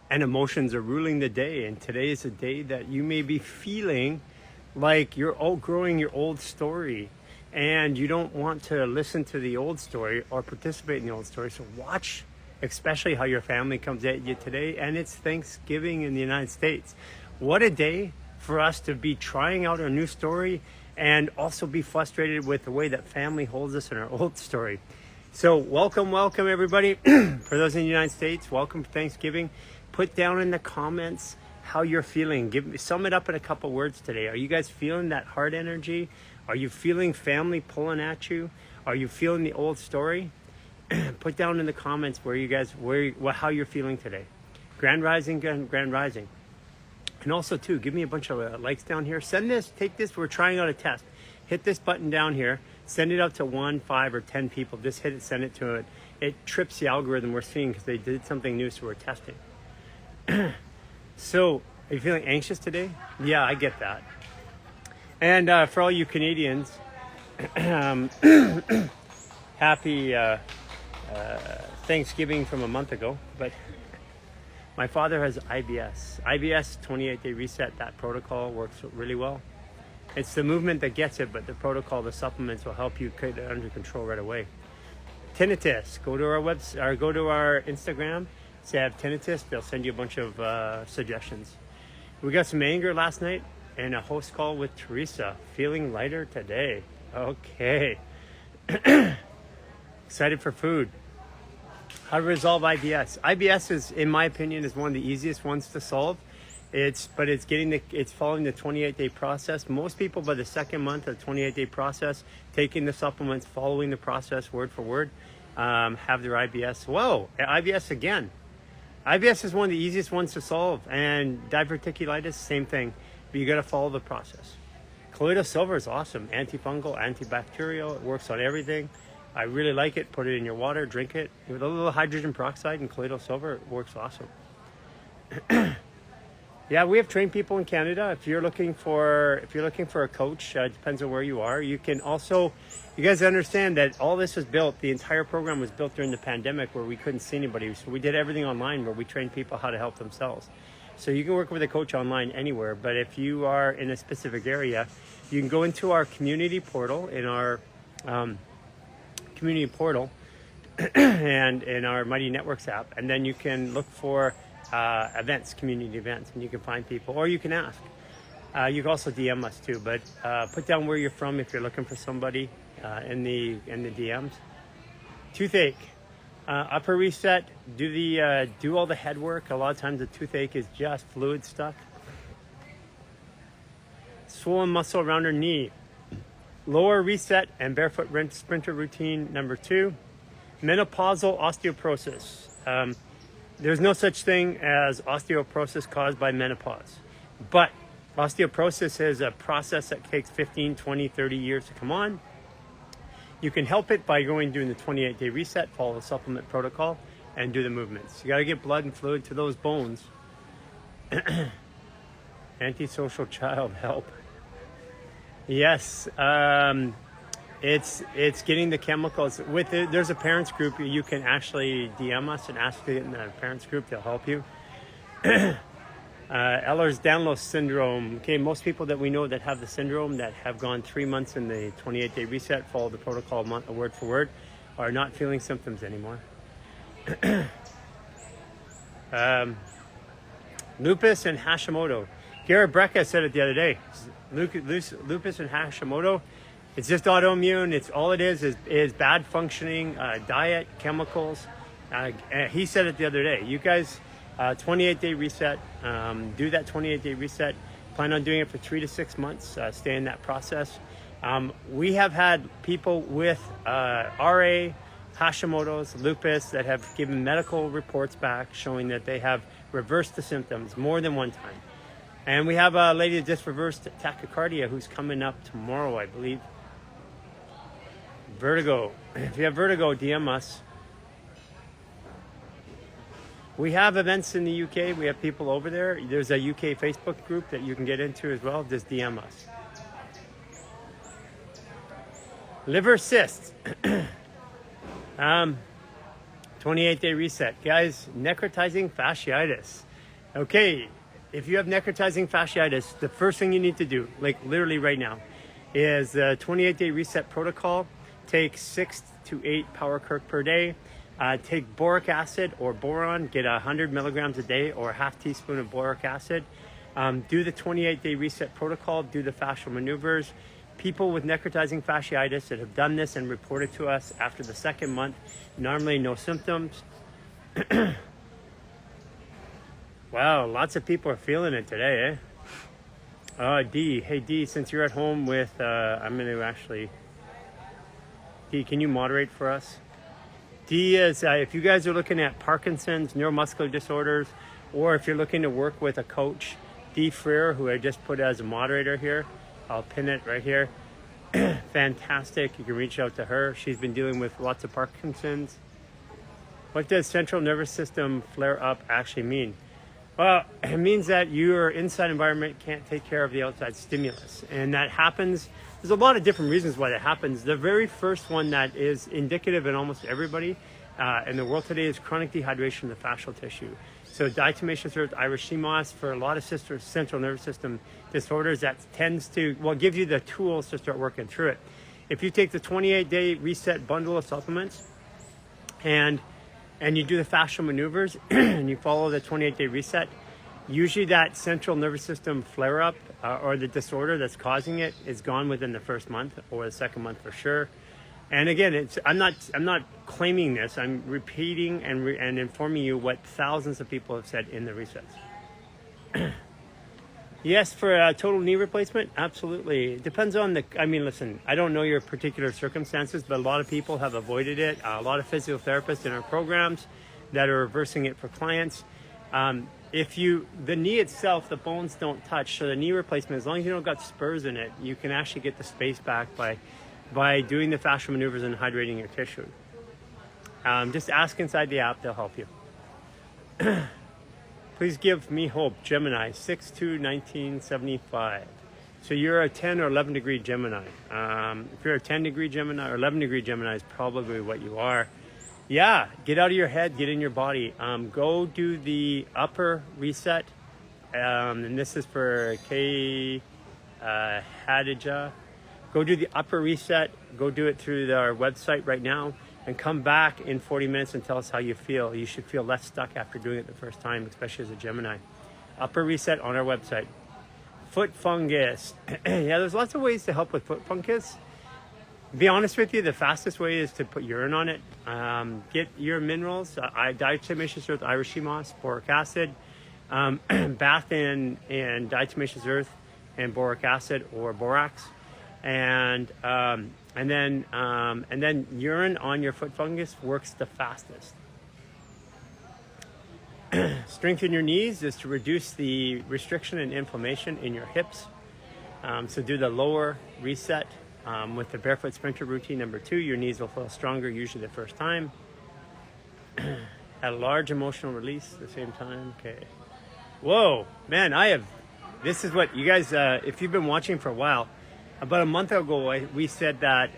and emotions are ruling the day. And today is a day that you may be feeling like you're outgrowing your old story and you don't want to listen to the old story or participate in the old story. So watch especially how your family comes at you today. And it's Thanksgiving in the United States. What a day for us to be trying out our new story and also be frustrated with the way that family holds us in our old story. So welcome everybody. For those in the United States, welcome for Thanksgiving. Put down in the comments how you're feeling. Sum it up in a couple words today. Are you guys feeling that heart energy? Are you feeling family pulling at you? Are you feeling the old story? Put down in the comments how you're feeling today. Grand Rising. And also too, give me a bunch of likes down here. Take this, we're trying out a test. Hit this button down here, send it out to 1, 5, or 10 people. Just hit it, send it to it. It trips the algorithm we're seeing because they did something new, so we're testing. So, are you feeling anxious today? Yeah, I get that. And for all you Canadians, happy Thanksgiving from a month ago. But my father has IBS. IBS, 28-day reset, that protocol works really well. It's the movement that gets it, but the protocol, the supplements will help you get it under control right away. Tinnitus, go to our website or go to our Instagram. Say I have tinnitus, they'll send you a bunch of suggestions. We got some anger last night and a host call with Teresa. Feeling lighter today. Okay. Excited for food. How to resolve IBS. IBS is, in my opinion, is one of the easiest ones to solve. It's following the 28-day process. Most people by the second month of the 28-day process, taking the supplements, following the process word for word, have their IBS. Whoa, IBS again. IBS is one of the easiest ones to solve, and diverticulitis, same thing, but you got to follow the process. Colloidal silver is awesome, antifungal, antibacterial, it works on everything. I really like it. Put it in your water, drink it with a little hydrogen peroxide and colloidal silver. It works awesome. Yeah, we have trained people in Canada. If you're looking for a coach, depends on where you are. You can also, you guys understand that all this was built. The entire program was built during the pandemic where we couldn't see anybody. So we did everything online where we trained people how to help themselves. So you can work with a coach online anywhere. But if you are in a specific area, you can go into our community portal in our community portal and in our Mighty Networks app, and then you can look for events, community events, and you can find people, or you can ask. You can also DM us too, but put down where you're from if you're looking for somebody in the DMs. Toothache, upper reset. Do all the head work. A lot of times the toothache is just fluid stuck. Swollen muscle around her knee. Lower reset and barefoot sprinter routine number 2. Menopausal osteoporosis. There's no such thing as osteoporosis caused by menopause. But osteoporosis is a process that takes 15, 20, 30 years to come on. You can help it by doing the 28-day reset, follow the supplement protocol, and do the movements. You got to get blood and fluid to those bones. Antisocial child, help. Yes, it's getting the chemicals. There's a parents group. You can actually DM us and ask to get in the parents group. They'll help you. Ehlers-Danlos syndrome. Okay, most people that we know that have the syndrome that have gone 3 months in the 28-day reset, follow the protocol word for word, are not feeling symptoms anymore. Lupus and Hashimoto. Garry Brecka said it the other day. Lupus and Hashimoto, it's just autoimmune. It's all it is bad functioning, diet, chemicals. He said it the other day. You guys, 28-day reset, do that 28-day reset. Plan on doing it for 3 to 6 months. Stay in that process. We have had people with RA, Hashimoto's, lupus that have given medical reports back showing that they have reversed the symptoms more than one time. And we have a lady that just reversed tachycardia who's coming up tomorrow, I believe. Vertigo. If you have vertigo, DM us. We have events in the UK. We have people over there. There's a UK Facebook group that you can get into as well. Just DM us. Liver cysts. 28-day reset. Guys, necrotizing fasciitis. Okay, if you have necrotizing fasciitis, the first thing you need to do, like literally right now, is the 28-day reset protocol. Take 6 to 8 power kirk per day. Take boric acid or boron, get 100 milligrams a day or a half teaspoon of boric acid. Do the 28-day reset protocol, do the fascial maneuvers. People with necrotizing fasciitis that have done this and reported to us after the second month, normally no symptoms. Wow, lots of people are feeling it today, eh? D, hey D, since you're at home with, I'm going to actually, D, can you moderate for us? D is, if you guys are looking at Parkinson's, neuromuscular disorders, or if you're looking to work with a coach, D Freer, who I just put as a moderator here, I'll pin it right here. Fantastic, you can reach out to her. She's been dealing with lots of Parkinson's. What does central nervous system flare up actually mean? Well, it means that your inside environment can't take care of the outside stimulus. And that happens, there's a lot of different reasons why that happens. The very first one that is indicative in almost everybody in the world today is chronic dehydration of the fascial tissue. So diatomaceous earth, Irish sea moss, for a lot of central nervous system disorders, that tends to, well, give you the tools to start working through it. If you take the 28-day reset bundle of supplements and you do the fascial maneuvers and you follow the 28-day reset, usually that central nervous system flare-up or the disorder that's causing it is gone within the first month or the second month for sure. And again, I'm not claiming this. I'm repeating and informing you what thousands of people have said in the resets. Yes, for a total knee replacement, absolutely. It depends on listen, I don't know your particular circumstances, but a lot of people have avoided it. A lot of physiotherapists in our programs that are reversing it for clients. The knee itself, the bones don't touch, so the knee replacement, as long as you don't got spurs in it, you can actually get the space back by doing the fascial maneuvers and hydrating your tissue. Just ask inside the app, they'll help you. Please give me hope, Gemini, 6/2/1975. So you're a 10 or 11 degree Gemini. If you're a 10 degree Gemini or 11 degree Gemini is probably what you are. Yeah, get out of your head, get in your body. Go do the upper reset. And this is for K. Hadija. Go do the upper reset. Go do it through our website right now. And come back in 40 minutes and tell us how you feel. You should feel less stuck after doing it the first time, especially as a Gemini. Upper reset on our website. Foot fungus. Yeah, there's lots of ways to help with foot fungus. To be honest with you, the fastest way is to put urine on it. Get your minerals, diatomaceous earth, Irish sea moss, boric acid, bath in diatomaceous earth and boric acid or borax, and then urine on your foot fungus works the fastest. Strengthen your knees is to reduce the restriction and inflammation in your hips. So do the lower reset with the barefoot sprinter routine number 2. Your knees will feel stronger usually the first time. Had a large emotional release at the same time. Okay. Whoa, man, this is what you guys, if you've been watching for a while, about a month ago, we said that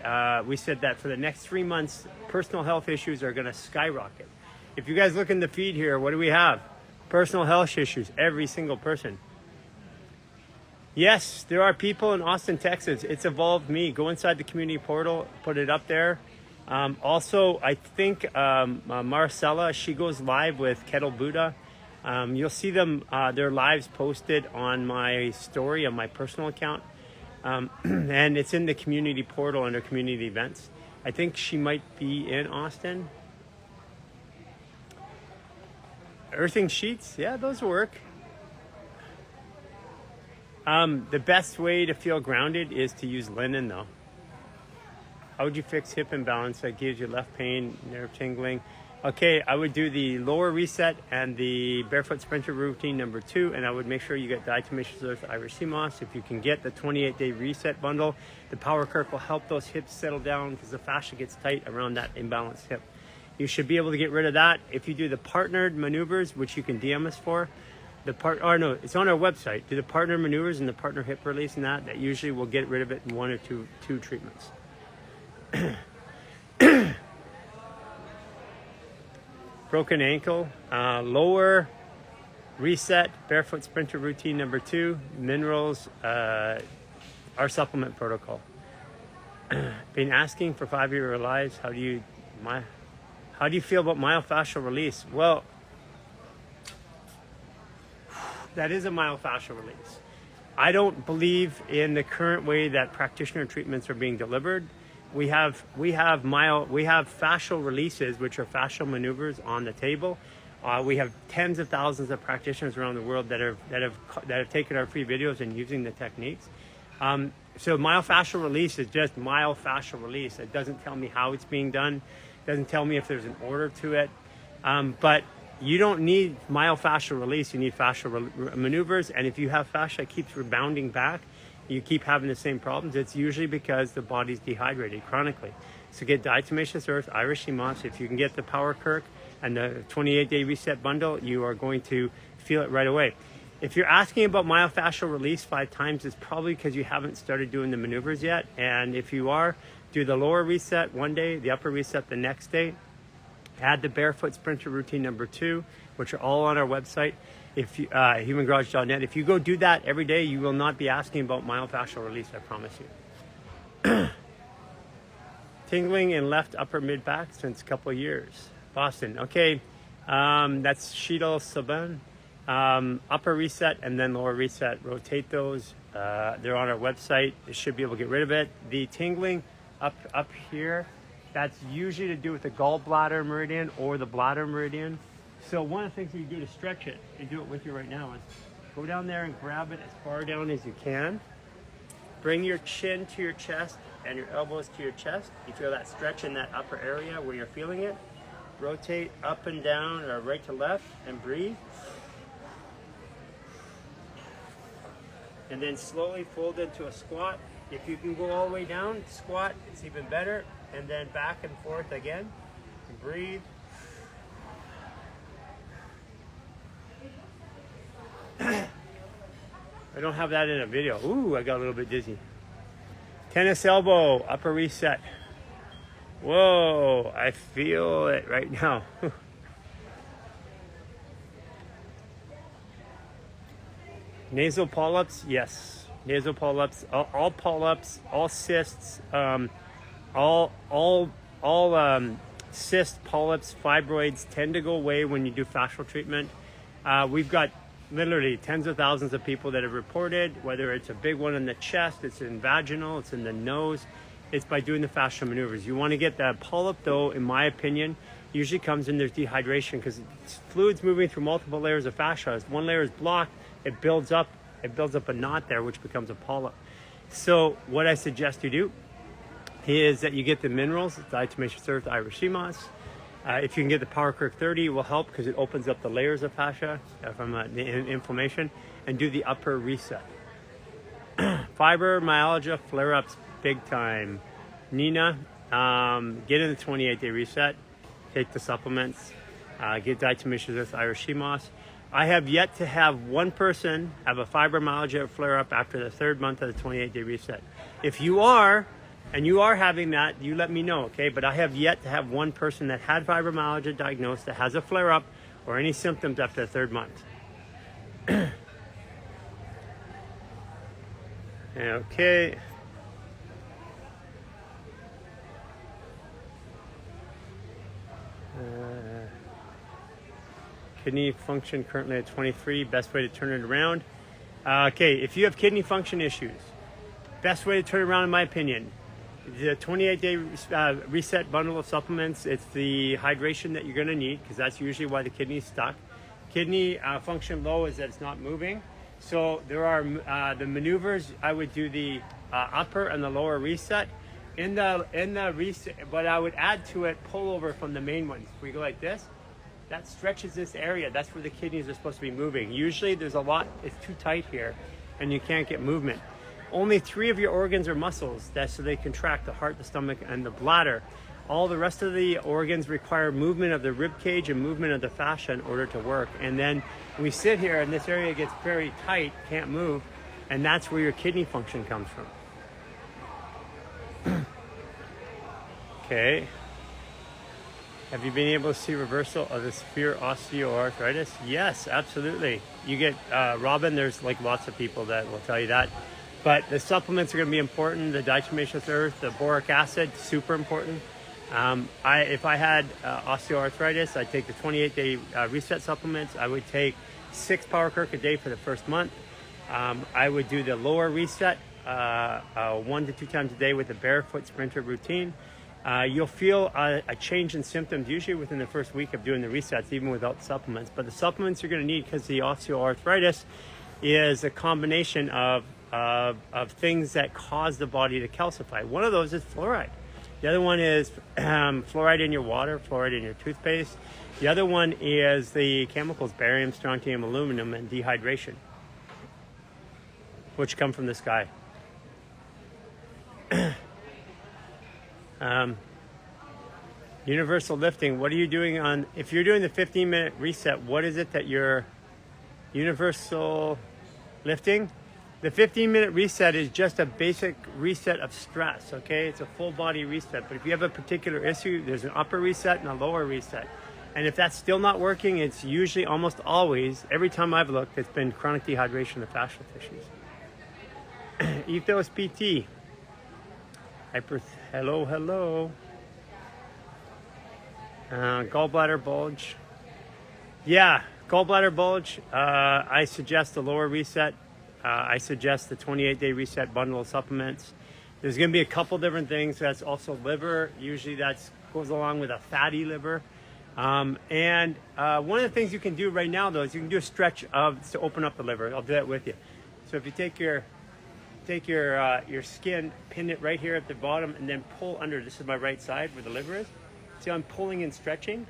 for the next 3 months, personal health issues are going to skyrocket. If you guys look in the feed here, what do we have? Personal health issues, every single person. Yes, there are people in Austin, Texas. It's Evolved Me. Go inside the community portal, put it up there. Also, I think Marcella, she goes live with Kettle Buddha. You'll see them, their lives posted on my story on my personal account. And it's in the community portal under community events. I think she might be in Austin. Earthing sheets, yeah, those work. The best way to feel grounded is to use linen though. How would you fix hip imbalance that gives you left pain, nerve tingling? Okay, I would do the lower reset and the barefoot sprinter routine number 2, and I would make sure you get diatomaceous earth, Irish sea moss. If you can get the 28-day reset bundle, the power kirk will help those hips settle down because the fascia gets tight around that imbalanced hip. You should be able to get rid of that if you do the partnered maneuvers, which you can DM us for. It's on our website. Do the partner maneuvers and the partner hip release and that usually will get rid of it in 1 or 2 treatments. broken ankle, lower reset, barefoot sprinter routine number 2, minerals, our supplement protocol. Been asking for 5 year lives. How do you feel about myofascial release? Well, that is a myofascial release. I don't believe in the current way that practitioner treatments are being delivered. We have fascial releases, which are fascial maneuvers on the table. We have tens of thousands of practitioners around the world that have taken our free videos and using the techniques. So myofascial release is just myofascial release. It doesn't tell me how it's being done. It doesn't tell me if there's an order to it. But you don't need myofascial release. You need fascial maneuvers. And if you have fascia that keeps rebounding back, you keep having the same problems, it's usually because the body's dehydrated chronically. So get diatomaceous earth, Irish sea moss. If you can get the Power Kirk and the 28-day reset bundle, you are going to feel it right away. If you're asking about myofascial release 5 times, it's probably because you haven't started doing the maneuvers yet. And if you are, do the lower reset one day, the upper reset the next day. Add the barefoot sprinter routine number 2, which are all on our website. If you, humangarage.net. If you go do that every day, you will not be asking about myofascial release, I promise you. Tingling in left upper mid back since a couple of years. Boston. Okay, that's Sheetal Saban. Upper reset and then lower reset. Rotate those. They're on our website. You should be able to get rid of it. The tingling up here, that's usually to do with the gallbladder meridian or the bladder meridian. So one of the things you do to stretch it, and do it with you right now, is go down there and grab it as far down as you can. Bring your chin to your chest and your elbows to your chest. You feel that stretch in that upper area where you're feeling it. Rotate up and down or right to left and breathe. And then slowly fold into a squat. If you can go all the way down, squat, it's even better. And then back and forth again. Breathe. I don't have that in a video. Ooh, I got a little bit dizzy. Tennis elbow, upper reset. Whoa, I feel it right now. Nasal polyps, yes. Nasal polyps, all polyps, all cysts, all cysts, polyps, fibroids tend to go away when you do fascial treatment. We've got literally tens of thousands of people that have reported, whether it's a big one in the chest, it's in vaginal, it's in the nose, it's by doing the fascial maneuvers. You want to get that polyp though, in my opinion, usually comes in there's dehydration because fluid's moving through multiple layers of fascia. As one layer is blocked, it builds up a knot there, which becomes a polyp. So what I suggest you do is that you get the minerals, diatomaceous earth, Irish sea moss. If you can get the Power Kirk 30, it will help because it opens up the layers of fascia from inflammation, and do the upper reset. Fibromyalgia flare-ups big time. Nina, get in the 28-day reset, take the supplements, get diatomaceous earth, Irish sea moss. I have yet to have one person have a fibromyalgia flare-up after the 3rd month of the 28-day reset. If you are, and you are having that, you let me know, okay? But I have yet to have one person that had fibromyalgia diagnosed that has a flare-up or any symptoms after the 3rd month. Okay. Kidney function currently at 23, best way to turn it around. Okay, if you have kidney function issues, best way to turn it around in my opinion, the 28-day reset bundle of supplements. It's the hydration that you're going to need because that's usually why the kidney is stuck. Kidney function low is that it's not moving. So there are the maneuvers. I would do the upper and the lower reset. In the reset, but I would add to it pull over from the main ones. We go like this. That stretches this area. That's where the kidneys are supposed to be moving. Usually there's a lot, it's too tight here and you can't get movement. Only 3 of your organs are muscles, that's so they contract: the heart, the stomach, and the bladder. All the rest of the organs require movement of the rib cage and movement of the fascia in order to work. And then we sit here and this area gets very tight, can't move, and that's where your kidney function comes from. Okay. Have you been able to see reversal of the severe osteoarthritis? Yes, absolutely. You get, Robin, there's like lots of people that will tell you that. But the supplements are going to be important. The diatomaceous earth, the boric acid, super important. If I had osteoarthritis, I'd take the 28-day reset supplements. I would take 6 power kirk a day for the first month. I would do the lower reset 1 to 2 times a day with the barefoot sprinter routine. You'll feel a change in symptoms usually within the first week of doing the resets, even without supplements. But the supplements you're going to need, because the osteoarthritis is a combination of things that cause the body to calcify. One of those is fluoride. The other one is fluoride in your water, fluoride in your toothpaste. The other one is the chemicals barium, strontium, aluminum, and dehydration, which come from the sky. Universal lifting, what are you doing on, if you're doing the 15-minute reset, what is it that you're universal lifting? The 15-minute reset is just a basic reset of stress, okay? It's a full body reset. But if you have a particular issue, there's an upper reset and a lower reset. And if that's still not working, it's usually almost always, every time I've looked, it's been chronic dehydration of fascial tissues. Ethos PT. Hello. Gallbladder bulge. Yeah, gallbladder bulge. I suggest the lower reset. I suggest the 28-day reset bundle of supplements. There's going to be a couple different things. That's also liver. Usually that goes along with a fatty liver. One of the things you can do right now, though, is you can do a stretch to open up the liver. I'll do that with you. So if you take your skin, pin it right here at the bottom, and then pull under. This is my right side where the liver is. See, I'm pulling and stretching.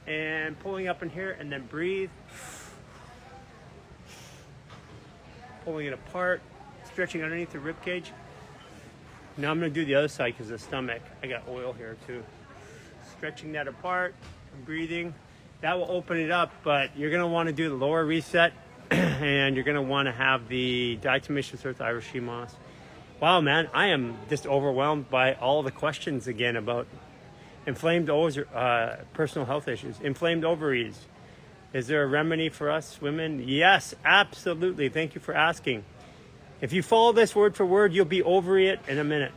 And pulling up in here, and then breathe. Pulling it apart, stretching underneath the rib cage. Now I'm going to do the other side because the stomach, I got oil here too. Stretching that apart, breathing. That will open it up, but you're going to want to do the lower reset and you're going to want to have the diatomaceous earth Irish sea moss. Wow, man, I am just overwhelmed by all the questions again about inflamed personal health issues, inflamed ovaries. Is there a remedy for us women? Yes, absolutely. Thank you for asking. If you follow this word for word, you'll be over it in a minute.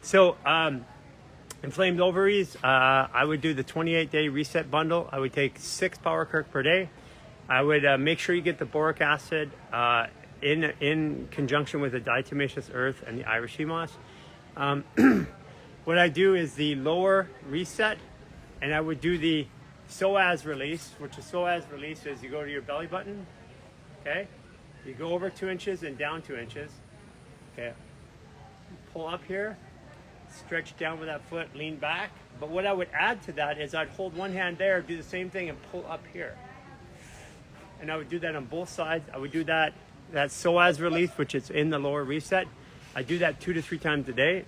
So, inflamed ovaries, I would do the 28-day reset bundle. I would take 6 power kirk per day. I would make sure you get the boric acid in conjunction with the diatomaceous earth and the Irish sea moss. What I do is the lower reset, and I would do the psoas release, which is psoas release is you go to your belly button, okay? You go over 2 inches and down 2 inches, okay? Pull up here, stretch down with that foot, lean back. But what I would add to that is I'd hold one hand there, do the same thing, and pull up here. And I would do that on both sides. I would do that psoas release, which is in the lower reset. I do that 2 to 3 times a day.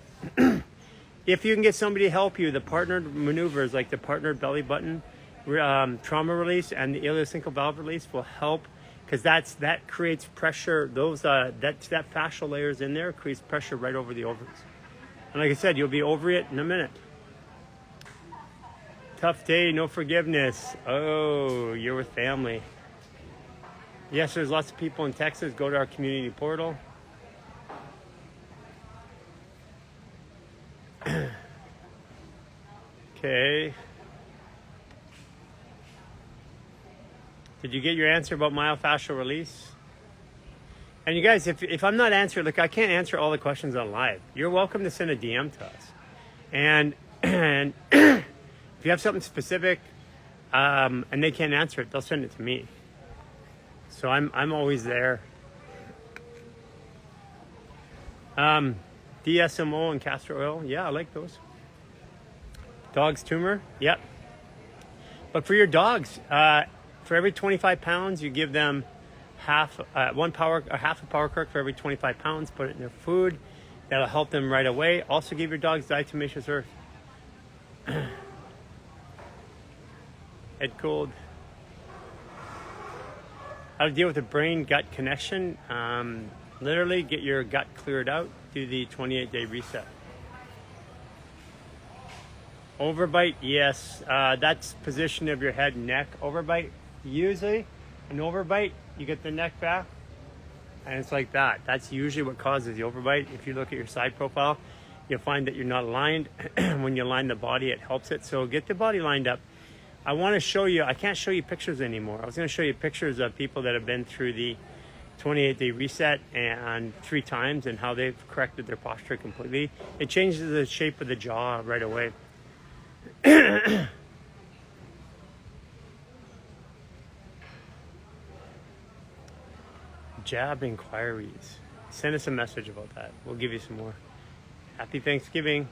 If you can get somebody to help you, the partnered maneuvers like the partnered belly button, trauma release and the ileocecal valve release will help, because that creates pressure. That fascial layers in there creates pressure right over the ovaries. And like I said, you'll be over it in a minute. Tough day, no forgiveness. Oh, you're with family. Yes, there's lots of people in Texas. Go to our community portal. Okay. Did you get your answer about myofascial release? And you guys, if I'm not answering, look, I can't answer all the questions on live. You're welcome to send a DM to us. And if you have something specific and they can't answer it, they'll send it to me. So I'm always there. DSMO and castor oil. Yeah, I like those. Dog's tumor. Yep. But for your dogs, for every 25 pounds, you give them half a power kirk for every 25 pounds. Put it in their food. That'll help them right away. Also give your dogs diatomaceous earth. Head cold. How to deal with the brain-gut connection. Literally get your gut cleared out. Do the 28-day reset. Overbite, yes. That's position of your head and neck. Overbite, usually an overbite, you get the neck back, and it's like that. That's usually what causes the overbite. If you look at your side profile, you'll find that you're not aligned. When you align the body, it helps it. So get the body lined up. I want to show you, I can't show you pictures anymore. I was going to show you pictures of people that have been through the 28-day reset and 3 times and how they've corrected their posture completely. It changes the shape of the jaw right away. Jab inquiries. Send us a message about that. We'll give you some more. Happy Thanksgiving.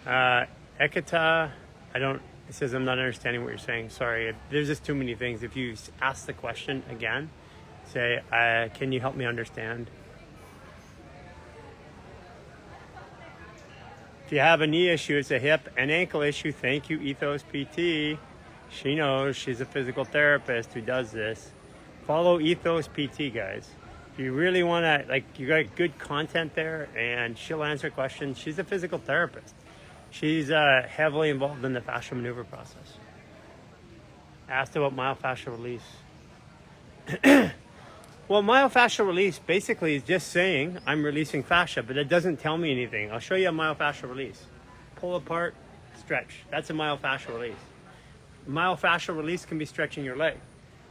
Ekata, it says I'm not understanding what you're saying. Sorry, there's just too many things. If you ask the question again, say, can you help me understand? If you have a knee issue, it's a hip and ankle issue. Thank you, Ethos PT. She knows, she's a physical therapist who does this. Follow Ethos PT, guys. If you really want to, you got good content there, and she'll answer questions. She's a physical therapist. She's heavily involved in the fascial maneuver process. Asked about myofascial release. Well, myofascial release basically is just saying I'm releasing fascia, but it doesn't tell me anything. I'll show you a myofascial release. Pull apart, stretch. That's a myofascial release. Myofascial release can be stretching your leg.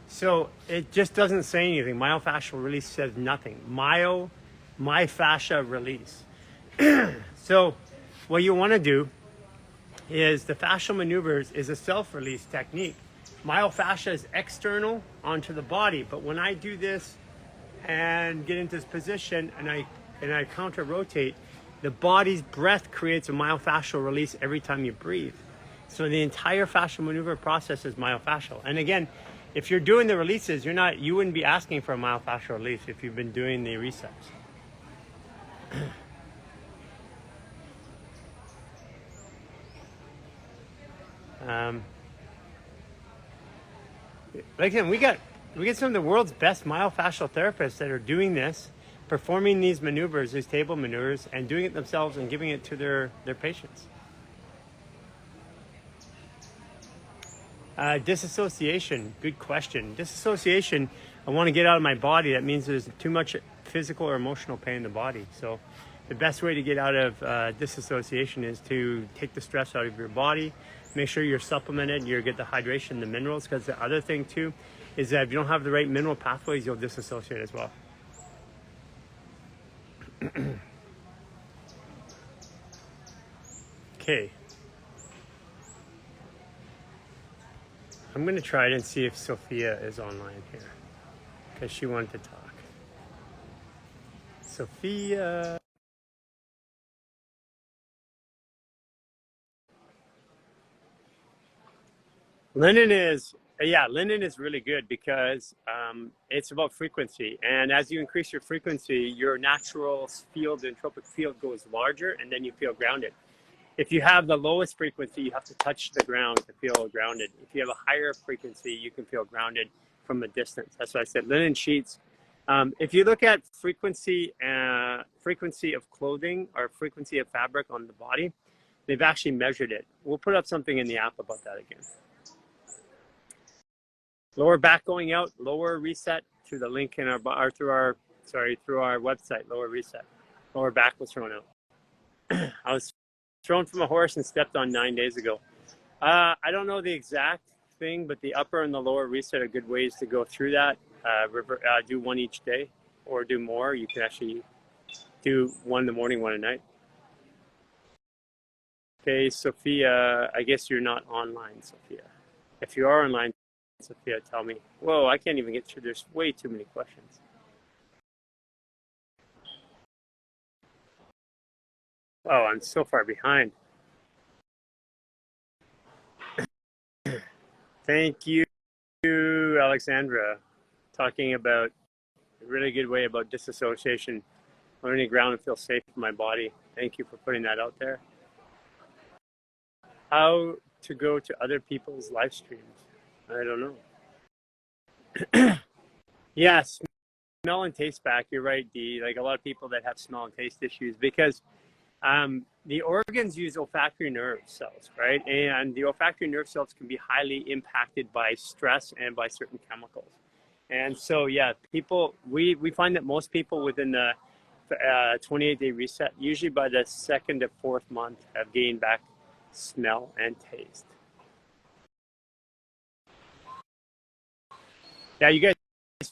So it just doesn't say anything. Myofascial release says nothing. My fascia release. So what you want to do is the fascial maneuvers is a self-release technique. Myofascia is external onto the body, but when I do this and get into this position and I counter rotate, the body's breath creates a myofascial release every time you breathe. So the entire fascial maneuver process is myofascial. And again, if you're doing the releases, you wouldn't be asking for a myofascial release if you've been doing the resets. Again, we get some of the world's best myofascial therapists that are doing this, performing these maneuvers, these table maneuvers, and doing it themselves and giving it to their patients. Disassociation, good question. Disassociation, I want to get out of my body. That means there's too much physical or emotional pain in the body. So the best way to get out of disassociation is to take the stress out of your body. Make sure you're supplemented, you get the hydration, the minerals, because the other thing too is that if you don't have the right mineral pathways, you'll disassociate as well. Okay. I'm going to try it and see if Sophia is online here, because she wanted to talk. Sophia. Linen is really good because it's about frequency. And as you increase your frequency, your natural field, the entropic field goes larger, and then you feel grounded. If you have the lowest frequency, you have to touch the ground to feel grounded. If you have a higher frequency, you can feel grounded from a distance. That's why I said linen sheets. If you look at frequency of clothing or frequency of fabric on the body, they've actually measured it. We'll put up something in the app about that again. Lower back going out, lower reset through the link in through our website, lower reset. Lower back was thrown out. I was thrown from a horse and stepped on 9 days ago. I don't know the exact thing, but the upper and the lower reset are good ways to go through that. Do one each day or do more. You can actually do one in the morning, one at night. Okay, Sophia, I guess you're not online, Sophia. If you are online, Sophia, tell me. Whoa, I can't even get through. There's way too many questions. Oh, I'm so far behind. Thank you, Alexandra, talking about a really good way about disassociation, learning to ground and feel safe in my body. Thank you for putting that out there. How to go to other people's live streams? I don't know. Yes, smell and taste back. You're right, Dee. Like a lot of people that have smell and taste issues because the organs use olfactory nerve cells, right? And the olfactory nerve cells can be highly impacted by stress and by certain chemicals. And so, yeah, people, we find that most people within the 28-day reset, usually by the 2nd to 4th month, have gained back smell and taste. Yeah, you guys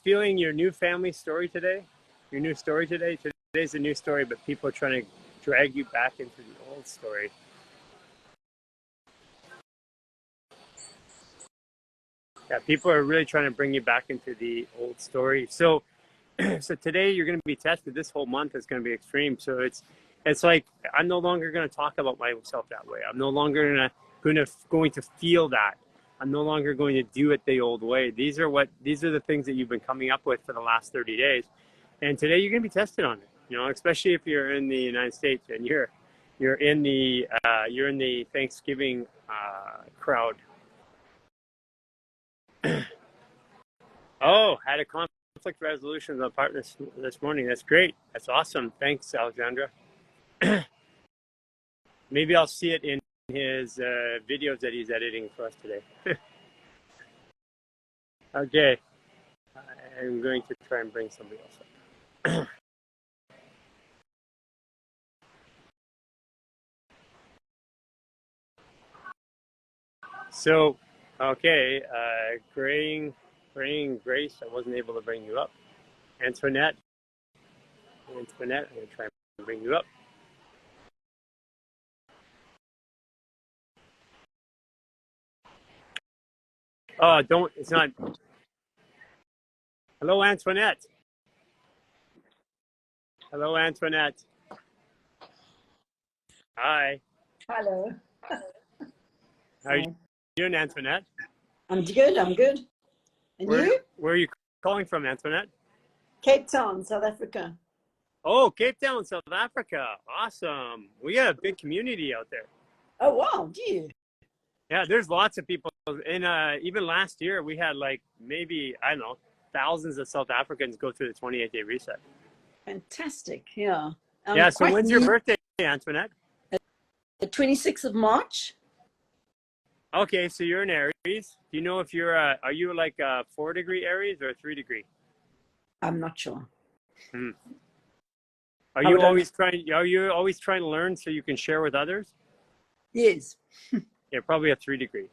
feeling your new family story today? Your new story today? Today's a new story, but people are trying to drag you back into the old story. Yeah, people are really trying to bring you back into the old story. So, so today you're going to be tested. This whole month is going to be extreme. So it's like I'm no longer going to talk about myself that way. I'm no longer going to feel that. I'm no longer going to do it the old way. These are the things that you've been coming up with for the last 30 days, and today you're going to be tested on it. You know, especially if you're in the United States and you're in the Thanksgiving crowd. Oh, had a conflict resolution with a partner this morning. That's great. That's awesome. Thanks, Alexandra. Maybe I'll see it in his videos that he's editing for us today. Okay. I'm going to try and bring somebody else up. So, okay, praying Grace, I wasn't able to bring you up. Antoinette, I'm going to try and bring you up. Oh, it's not. Hello, Antoinette. Hello, Antoinette. Hi. Hello. How are you doing, Antoinette? I'm good. And you? Where are you calling from, Antoinette? Cape Town, South Africa. Oh, Cape Town, South Africa. Awesome. We got a big community out there. Oh, wow. Do you? Yeah, there's lots of people. And even last year, we had like maybe, I don't know, thousands of South Africans go through the 28-day reset. Fantastic. Yeah. Yeah, so when's your birthday, Antoinette? The 26th of March. Okay, so you're an Aries. Do you know if are you like a 4-degree Aries or a 3-degree? I'm not sure. Are you always trying to learn so you can share with others? Yes. Yeah, probably a 3-degree.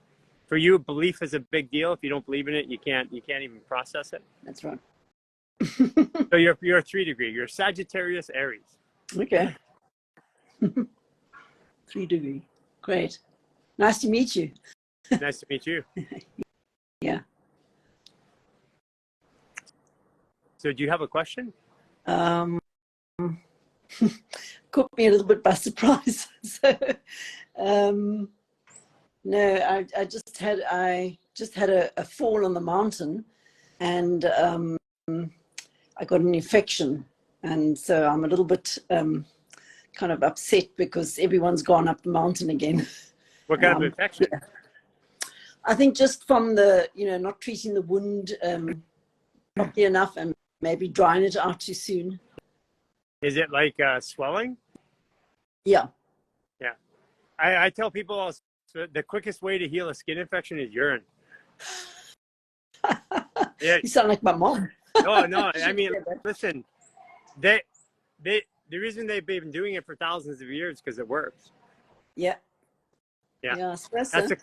For you, belief is a big deal. If you don't believe in it, you can't even process it. That's right. So you're a 3-degree. You're Sagittarius Aries. Okay. 3-degree. Great. Nice to meet you. Nice to meet you. Yeah. So do you have a question? Caught me a little bit by surprise. So, no, I just had a fall on the mountain, and I got an infection, and so I'm a little bit kind of upset because everyone's gone up the mountain again. What kind of infection? Yeah. I think just from the not treating the wound properly enough and maybe drying it out too soon. Is it like swelling? Yeah. Yeah. I tell people also, the quickest way to heal a skin infection is urine. Yeah. You sound like my mom. No. I mean, listen, the reason they've been doing it for thousands of years is because it works. Yeah. Yeah. That's the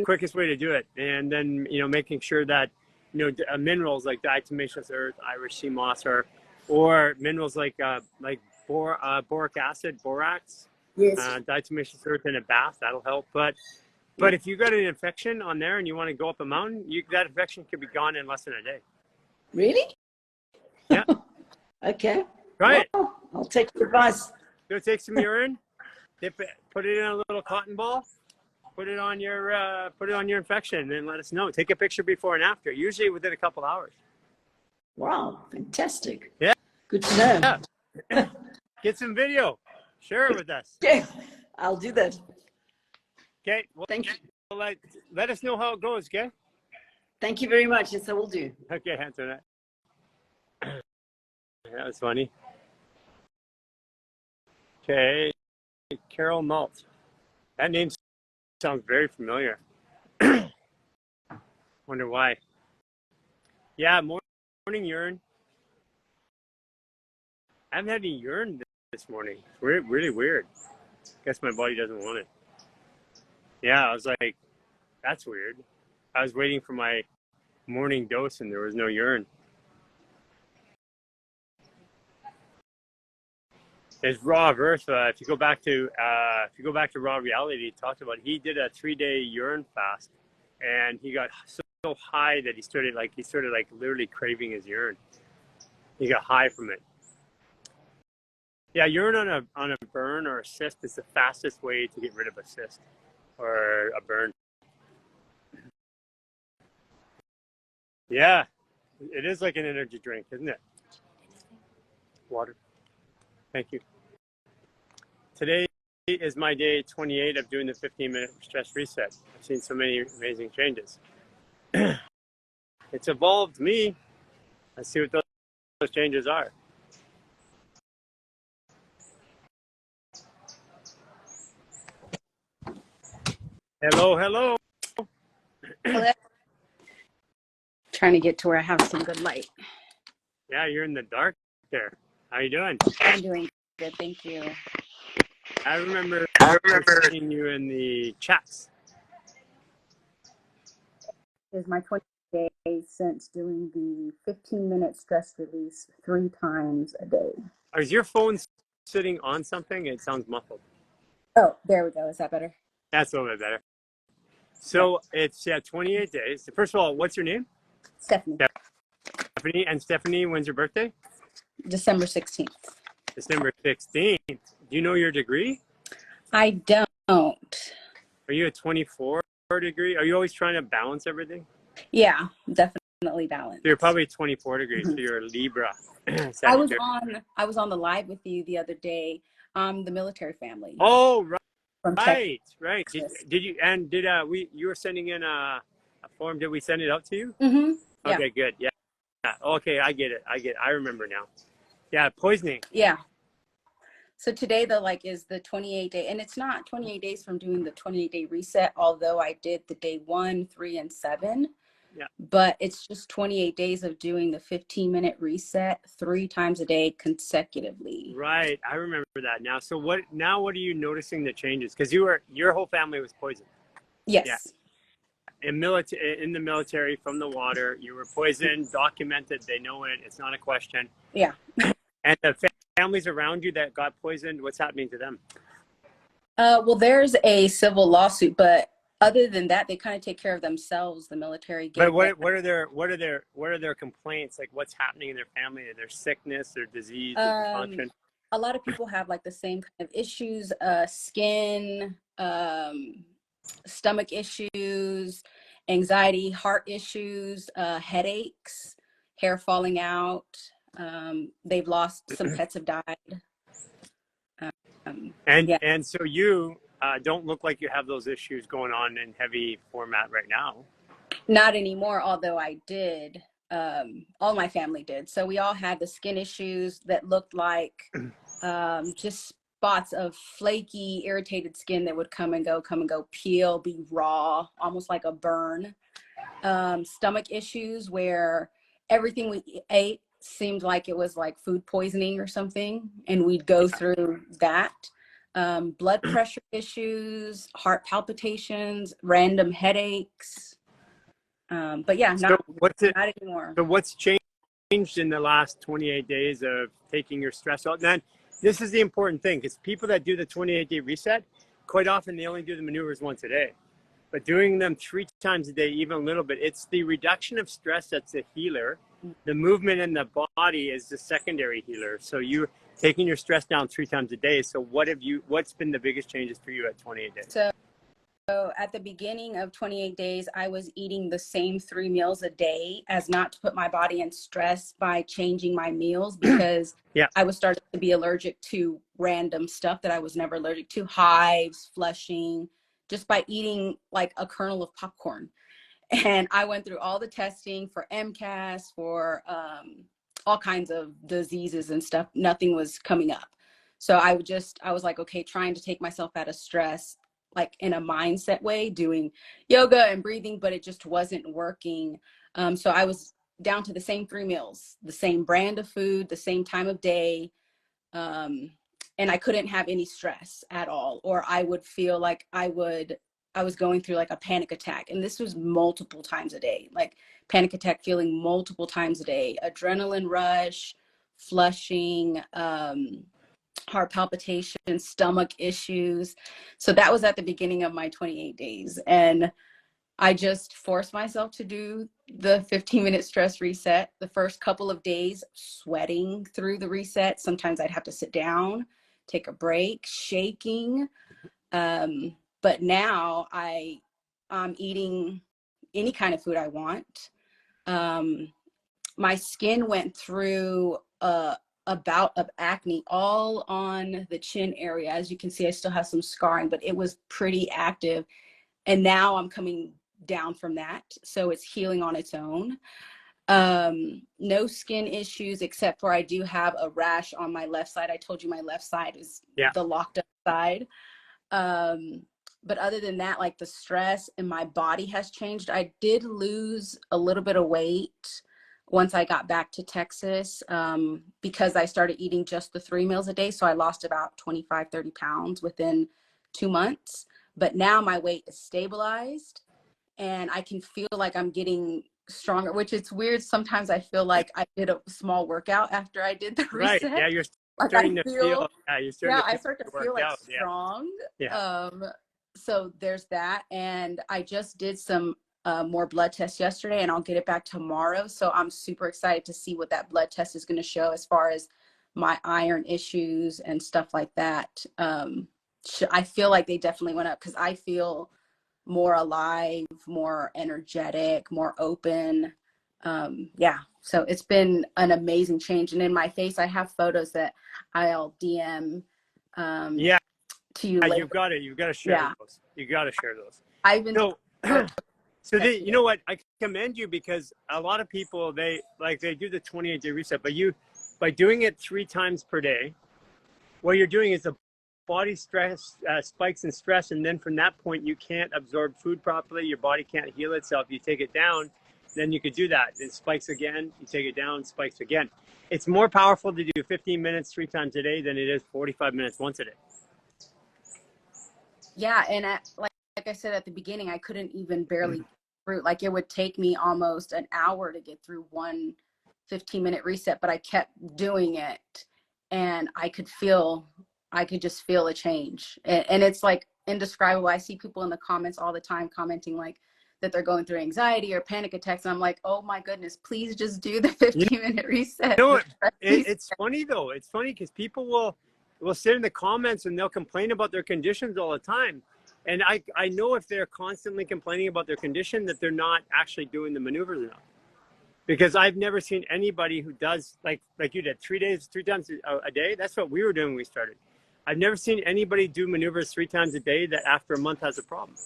quickest way to do it. And then, making sure that, minerals like diatomaceous earth, Irish sea moss, or minerals like boric acid, borax, yes. Diatomaceous earth in a bath, that'll help. But if you got an infection on there and you want to go up a mountain, that infection could be gone in less than a day. Really? Yeah. Okay. Try it. I'll take your advice. Go take some urine, put it in a little cotton ball, put it on your infection, and let us know. Take a picture before and after, usually within a couple hours. Wow, fantastic. Yeah. Good to know. Yeah. Get some video. Share it with us. Okay, I'll do that. Okay. Well, thank you. Let us know how it goes, okay? Thank you very much. Yes, I will do. Okay, Antoinette. That was funny. Okay. Carol Malt. That name sounds very familiar. Wonder why. Yeah, morning urine. I haven't had any urine this morning. Really weird. Guess my body doesn't want it. Yeah, I was like, that's weird. I was waiting for my morning dose and there was no urine. It's Raw of Earth. If you go back to Raw Reality, he did a 3-day urine fast, and he got so high that he started literally craving his urine. He got high from it. Yeah, urine on a burn or a cyst is the fastest way to get rid of a cyst or a burn. Yeah, it is like an energy drink, isn't it? Water. Thank you. Today is my day 28 of doing the 15-minute stress reset. I've seen so many amazing changes. It's evolved me. Let's see what those changes are. Hello. Hello. Trying to get to where I have some good light. Yeah, you're in the dark there. How you doing? I'm doing good, thank you. I remember seeing you in the chats. This is my 20 days since doing the 15-minute stress release 3 times a day. Is your phone sitting on something? It sounds muffled. Oh, there we go. Is that better? That's a little bit better. So it's 28 days. First of all, what's your name? Stephanie. Stephanie. And Stephanie, when's your birthday? December 16th. December 16th. Do you know your degree? I don't. Are you a 24 degree? Are you always trying to balance everything? Yeah, definitely balanced. So you're probably 24 degrees, so you're a Libra. I was on the live with you the other day, the military family. Oh, right. From Right. Texas. Did you you were sending in a form? Did we send it out to you? Mm-hmm. Yeah. Okay, good. Yeah. Okay, I get it. I remember now. Yeah, poisoning. Yeah. So today is the 28 day, and it's not 28 days from doing the 28-day reset, although I did the day 1, 3, and 7. Yeah. But it's just 28 days of doing the 15-minute reset 3 times a day consecutively. Right. I remember that now. So what are you noticing the changes? Because your whole family was poisoned. Yes. Yeah. In the military, from the water, you were poisoned, documented, they know it, it's not a question. Yeah. And the families around you that got poisoned, what's happening to them? Well, there's a civil lawsuit, but other than that, they kind of take care of themselves. The military. But what are their complaints? Like, what's happening in their family? Their sickness, their disease, their dysfunction? A lot of people have like the same kind of issues: skin, stomach issues, anxiety, heart issues, headaches, hair falling out. They've lost, some pets have died. And so you don't look like you have those issues going on in heavy format right now. Not anymore, although I did. All my family did. So we all had the skin issues that looked like just spots of flaky, irritated skin that would come and go, peel, be raw, almost like a burn. Stomach issues where everything we ate seemed like it was like food poisoning or something, and we'd go through that. Blood pressure issues, heart palpitations, random headaches. But yeah, not anymore. So what's changed in the last 28 days of taking your stress out? Then this is the important thing, because people that do the 28-day reset, quite often they only do the maneuvers once a day. But doing them 3 times a day, even a little bit, it's the reduction of stress that's the healer. The movement in the body is the secondary healer. So you're taking your stress down 3 times a day. So what's been the biggest changes for you at 28 days? So at the beginning of 28 days, I was eating the same 3 meals a day as not to put my body in stress by changing my meals, because I was starting to be allergic to random stuff that I was never allergic to, hives, flushing, just by eating like a kernel of popcorn. And I went through all the testing for MCAS, for all kinds of diseases and stuff. Nothing was coming up. So I was like, okay, trying to take myself out of stress, like in a mindset way, doing yoga and breathing, but it just wasn't working. So I was down to the same 3 meals, the same brand of food, the same time of day. And I couldn't have any stress at all, or I would feel like I was going through like a panic attack. And this was multiple times a day, like panic attack, feeling multiple times a day, adrenaline rush, flushing, heart palpitations, stomach issues. So that was at the beginning of my 28 days. And I just forced myself to do the 15-minute stress reset. The first couple of days, sweating through the reset. Sometimes I'd have to sit down, take a break, shaking. But now I'm eating any kind of food I want. My skin went through a bout of acne all on the chin area. As you can see, I still have some scarring, but it was pretty active. And now I'm coming down from that. So it's healing on its own. No skin issues, except for I do have a rash on my left side. I told you my left side is the locked up side. But other than that, like the stress in my body has changed. I did lose a little bit of weight once I got back to Texas, because I started eating just the 3 meals a day. So I lost about 25, 30 pounds within 2 months. But now my weight is stabilized and I can feel like I'm getting stronger, which it's weird. Sometimes I feel like I did a small workout after I did the reset. Right. Yeah, you're Like starting to feel. I start to feel like out. strong. Yeah. So there's that. And I just did some more blood tests yesterday, and I'll get it back tomorrow. So I'm super excited to see what that blood test is going to show as far as my iron issues and stuff like that. I feel like they definitely went up because I feel more alive, more energetic, more open. So it's been an amazing change. And in my face, I have photos that I'll DM to you later. You've got to share those. You got to share those. I've been you know what, I commend you, because a lot of people, they do the 28-day reset, but by doing it 3 times per day, what you're doing is the body stress spikes in stress, and then from that point you can't absorb food properly, your body can't heal itself, you take it down, then you could do that, it spikes again, you take it down, spikes again. It's more powerful to do 15 minutes 3 times a day than it is 45 minutes once a day. Yeah, and like I said at the beginning, I couldn't even barely through. Like it would take me almost an hour to get through one 15-minute reset, but I kept doing it, and I could just feel a change. And it's like indescribable. I see people in the comments all the time commenting like that they're going through anxiety or panic attacks, and I'm like, oh my goodness, please just do the 15-minute reset. You know, it's funny though. It's funny because people will sit in the comments and they'll complain about their conditions all the time. And I know if they're constantly complaining about their condition that they're not actually doing the maneuvers enough. Because I've never seen anybody who does like you did 3 times a day. That's what we were doing when we started. I've never seen anybody do maneuvers 3 times a day that after a month has a problem.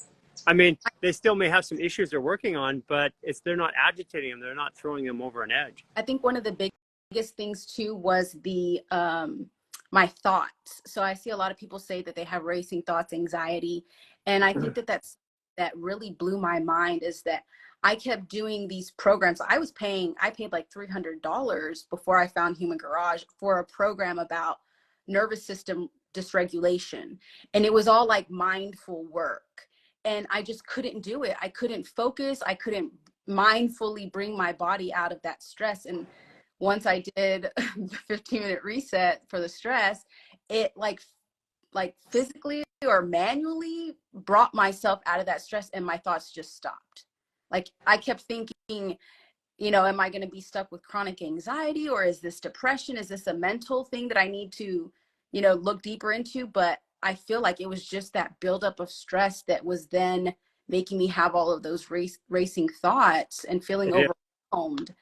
I mean, they still may have some issues they're working on, but they're not agitating them. They're not throwing them over an edge. I think one of the biggest things too was my thoughts. So I see a lot of people say that they have racing thoughts, anxiety. And I think that really blew my mind is that I kept doing these programs. I paid like $300 before I found Human Garage for a program about nervous system dysregulation. And it was all like mindful work. And I just couldn't do it. I couldn't focus. I couldn't mindfully bring my body out of that stress. And once I did the 15-minute reset for the stress, it like physically or manually brought myself out of that stress, and my thoughts just stopped. Like I kept thinking, am I going to be stuck with chronic anxiety, or is this depression? Is this a mental thing that I need to, look deeper into? But I feel like it was just that buildup of stress that was then making me have all of those racing thoughts and feeling overwhelmed.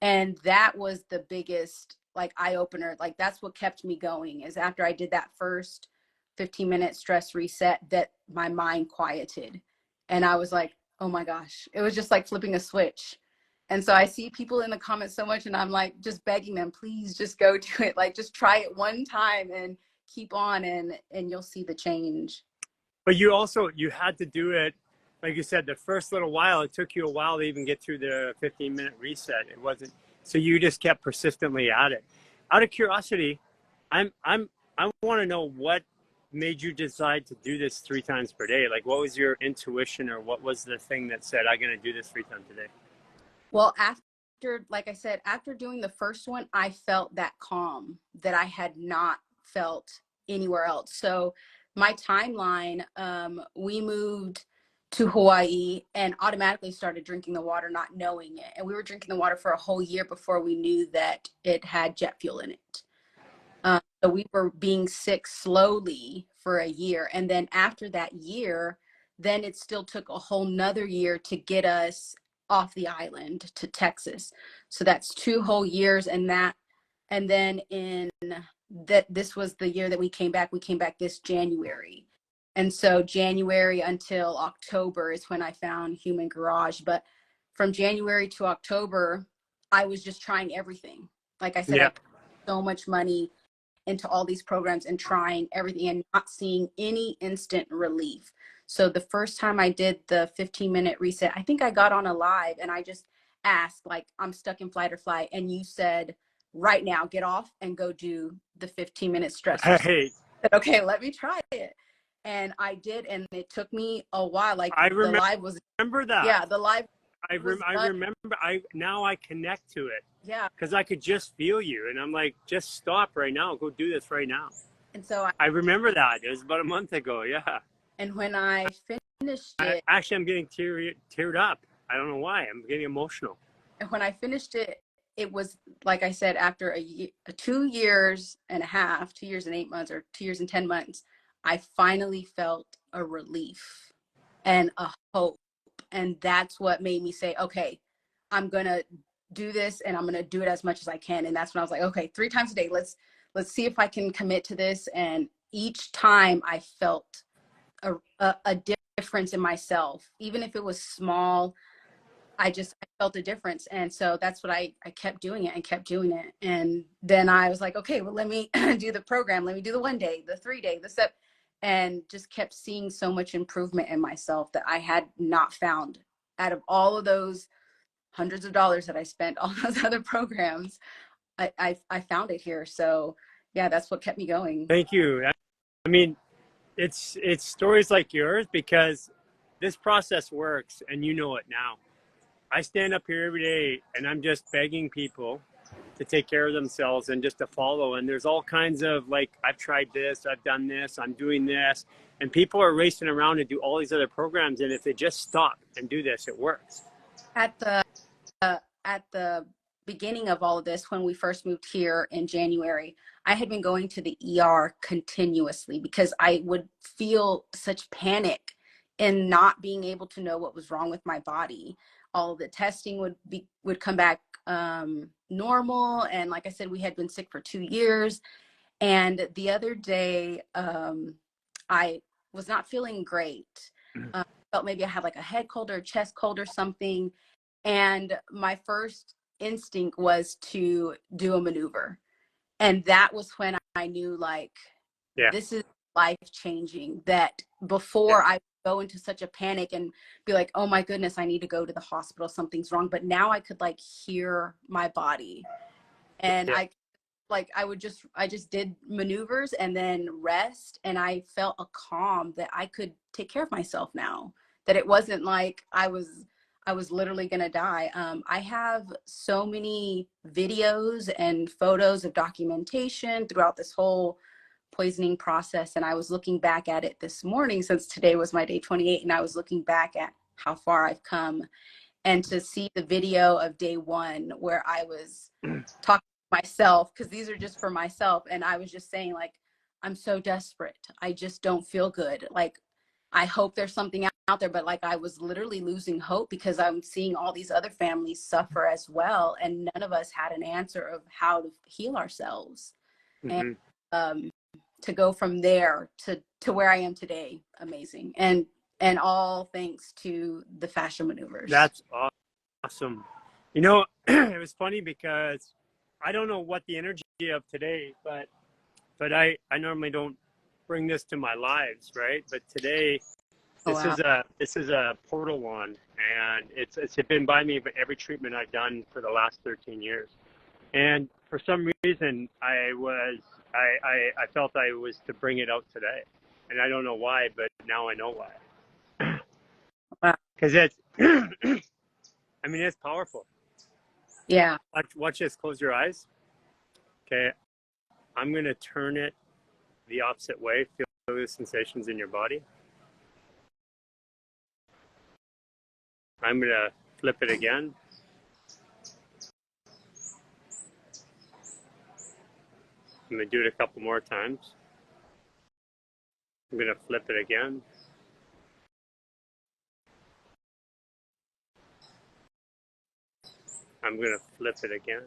And that was the biggest like eye opener. Like that's what kept me going, is after I did that first 15-minute stress reset, that my mind quieted. And I was like, oh my gosh, it was just like flipping a switch. And so I see people in the comments so much, and I'm like just begging them, please just go do it. Like just try it one time and keep on and you'll see the change. But you had to do it, like you said, the first little while. It took you a while to even get through the 15-minute reset. It wasn't, so you just kept persistently at it. Out of curiosity, I want to know what made you decide to do this 3 times per day. Like, what was your intuition, or what was the thing that said, I'm going to do this 3 times a day? Well, after, like I said, after doing the first one, I felt that calm that I had not felt anywhere else. So my timeline, we moved to Hawaii and automatically started drinking the water, not knowing it. And we were drinking the water for a whole year before we knew that it had jet fuel in it. So we were being sick slowly for a year. And then after that year, then it still took a whole nother year to get us off the island to Texas. So that's 2 whole years. And then this was the year that we came back this January. And so January until October is when I found Human Garage. But from January to October, I was just trying everything. Like I said, I put so much money into all these programs and trying everything and not seeing any instant relief. So the first time I did the 15-minute reset, I think I got on a live and I just asked, like, I'm stuck in fight or flight. And you said, right now, get off and go do the 15-minute stress reset. Hey. I said, okay, let me try it. And I did, and it took me a while. Like, the live was, remember that. yeah, the live. I remember. Now I connect to it. Yeah. Because I could just feel you, and I'm like, just stop right now. Go do this right now. And so I remember that. It was about a month ago. Yeah. And when I finished it, actually, I'm getting teared up. I don't know why. I'm getting emotional. And when I finished it, it was, like I said, after 2 years and a half, 2 years and 8 months, or 2 years and 10 months, I finally felt a relief and a hope. And that's what made me say, okay, I'm going to do this and I'm going to do it as much as I can. And that's when I was like, okay, 3 times a day, let's see if I can commit to this. And each time I felt a difference in myself, even if it was small. I felt a difference. And so that's what I kept doing it and kept doing it. And then I was like, okay, well, let me do the program. Let me do the 1 day, the 3 day, the step, and just kept seeing so much improvement in myself that I had not found out of all of those hundreds of dollars that I spent on those other programs. I found it here. So yeah, that's what kept me going. Thank you. I mean, it's stories like yours, because this process works, and you know it now. I stand up here every day and I'm just begging people to take care of themselves and just to follow. And there's all kinds of, like, I've tried this, I've done this, I'm doing this. And people are racing around to do all these other programs. And if they just stop and do this, it works. At the beginning of all of this, when we first moved here in January, I had been going to the ER continuously because I would feel such panic in not being able to know what was wrong with my body. All of the testing would come back normal. And like I said, we had been sick for 2 years. And the other day, I was not feeling great. Felt maybe I had like a head cold or a chest cold or something. And my first instinct was to do a maneuver. And that was when I knew, like, this is life changing. That before I go into such a panic and be like, oh my goodness, I need to go to the hospital, something's wrong. But now I could, like, hear my body. And I just did maneuvers and then rest. And I felt a calm that I could take care of myself now, that it wasn't like I was literally going to die. I have so many videos and photos of documentation throughout this whole poisoning process. And I was looking back at it this morning, since today was my day 28. And I was looking back at how far I've come, and to see the video of day 1 where I was talking to myself, because these are just for myself. And I was just saying, like, I'm so desperate. I just don't feel good. Like, I hope there's something out there, but like, I was literally losing hope because I'm seeing all these other families suffer as well. And none of us had an answer of how to heal ourselves. And to go from there to where I am today, amazing. And all thanks to the fascia maneuvers. That's awesome. You know, it was funny because I don't know what the energy of today, but but I normally don't bring this to my lives, right? But today, Oh, wow. this is a portal one, and it's been by me for every treatment I've done for the last 13 years. And for some reason, I felt I was to bring it out today, and I don't know why, but now I know why. Wow. Because it's, I mean, it's powerful. Yeah. Watch this. Close your eyes. Okay, I'm gonna turn it the opposite way. Feel the sensations in your body. I'm gonna flip it again. I'm gonna do it a couple more times. I'm gonna flip it again. I'm gonna flip it again.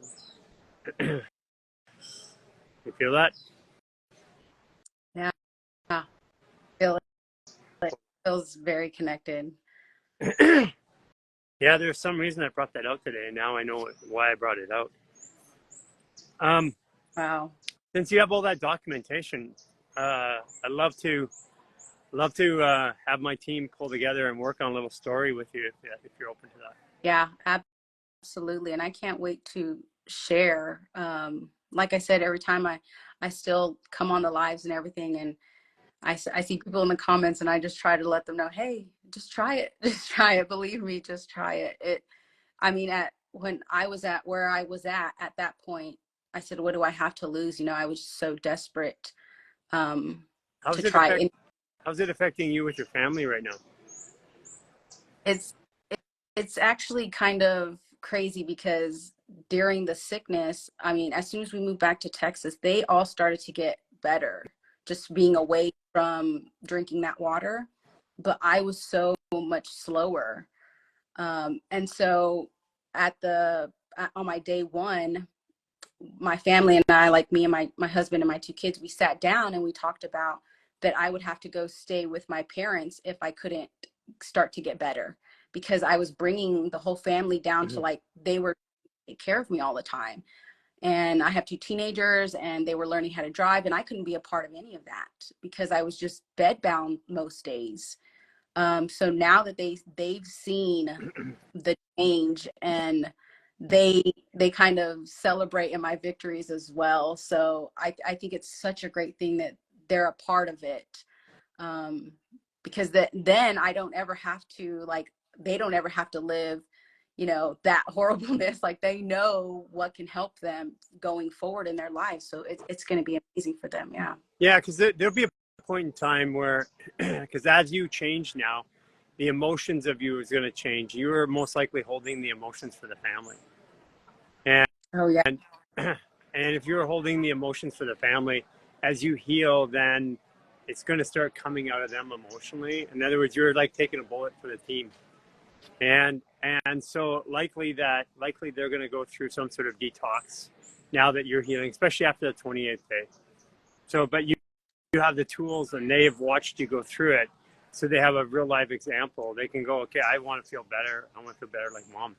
You feel that? Yeah. Feel it feels very connected. Yeah, there's some reason I brought that out today, and now I know why I brought it out. Wow. Since you have all that documentation, I'd love to have my team pull together and work on a little story with you if you're open to that. Yeah, absolutely. And I can't wait to share. Like I said, every time I still come on the lives and everything, and I see people in the comments, and I just try to let them know, hey, just try it. Just try it. Believe me, just try it. I mean, when I was at where I was at that point, I said, what do I have to lose? You know, I was so desperate to try. How's it affecting you with your family right now? It's actually kind of crazy because during the sickness, I mean, as soon as we moved back to Texas, they all started to get better, just being away from drinking that water. But I was so much slower. And so on my day one, my family and I, like me and my husband and my two kids, we sat down and we talked about that I would have to go stay with my parents if I couldn't start to get better, because I was bringing the whole family down to, like, they were taking care of me all the time. And I have two teenagers and they were learning how to drive, and I couldn't be a part of any of that because I was just bedbound most days. So now that they've seen the change, and they kind of celebrate in my victories as well. So I think it's such a great thing that they're a part of it, because then I don't ever have to, like, they don't ever have to live, you know, that horribleness. Like, they know what can help them going forward in their lives. So it's going to be amazing for them. Yeah. Yeah, because there'll be a point in time where, because as you change now, the emotions of you is going to change. You're most likely holding the emotions for the family. And, Oh, yeah. and if you're holding the emotions for the family, as you heal, then it's going to start coming out of them emotionally. In other words, you're like taking a bullet for the team. And so likely they're going to go through some sort of detox now that you're healing, especially after the 28th day. So, but you have the tools, and they've watched you go through it. So they have a real life example. They can go, okay, I want to feel better. I want to feel better like mom.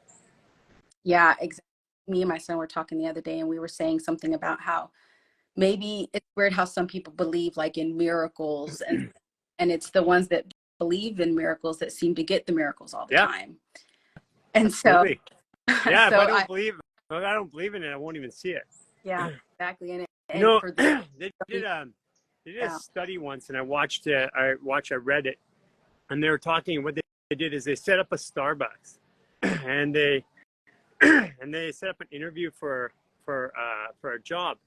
Yeah, exactly. Me and my son were talking the other day, and we were saying something about how maybe it's weird how some people believe, like, in miracles, and it's the ones that believe in miracles that seem to get the miracles all the time. And absolutely. Yeah, so if I don't believe in it, I won't even see it. Yeah, exactly. And they did a study once, and I read it, and they were talking. What they did is they set up a Starbucks, and they set up an interview for a job,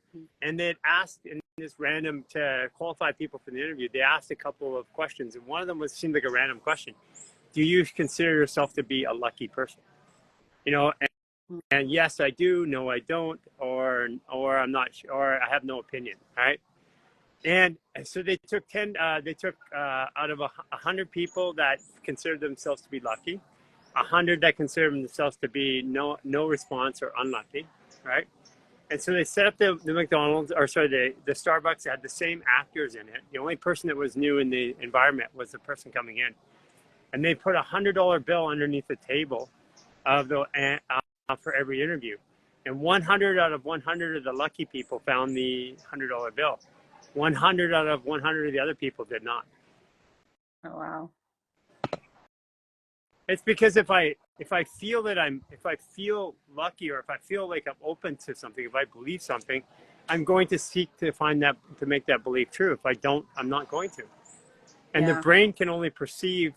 and they had asked in this random to qualify people for the interview. They asked a couple of questions, and one of them seemed like a random question: do you consider yourself to be a lucky person? You know, and yes, I do. No, I don't. Or I'm not sure. Or I have no opinion. Right. And so they took out of 100 people that considered themselves to be lucky, 100 that considered themselves to be no response or unlucky, right? And so they set up the McDonald's, or sorry, the Starbucks that had the same actors in it. The only person that was new in the environment was the person coming in, and they put $100 bill underneath the table for every interview, and 100 out of 100 of the lucky people found the $100 bill. 100 out of 100 of the other people did not. Oh, wow. It's because if I feel that if I feel lucky, or if I feel like I'm open to something, if I believe something, I'm going to seek to find that, to make that belief true. If I don't, I'm not going to. And the Yeah. brain can only perceive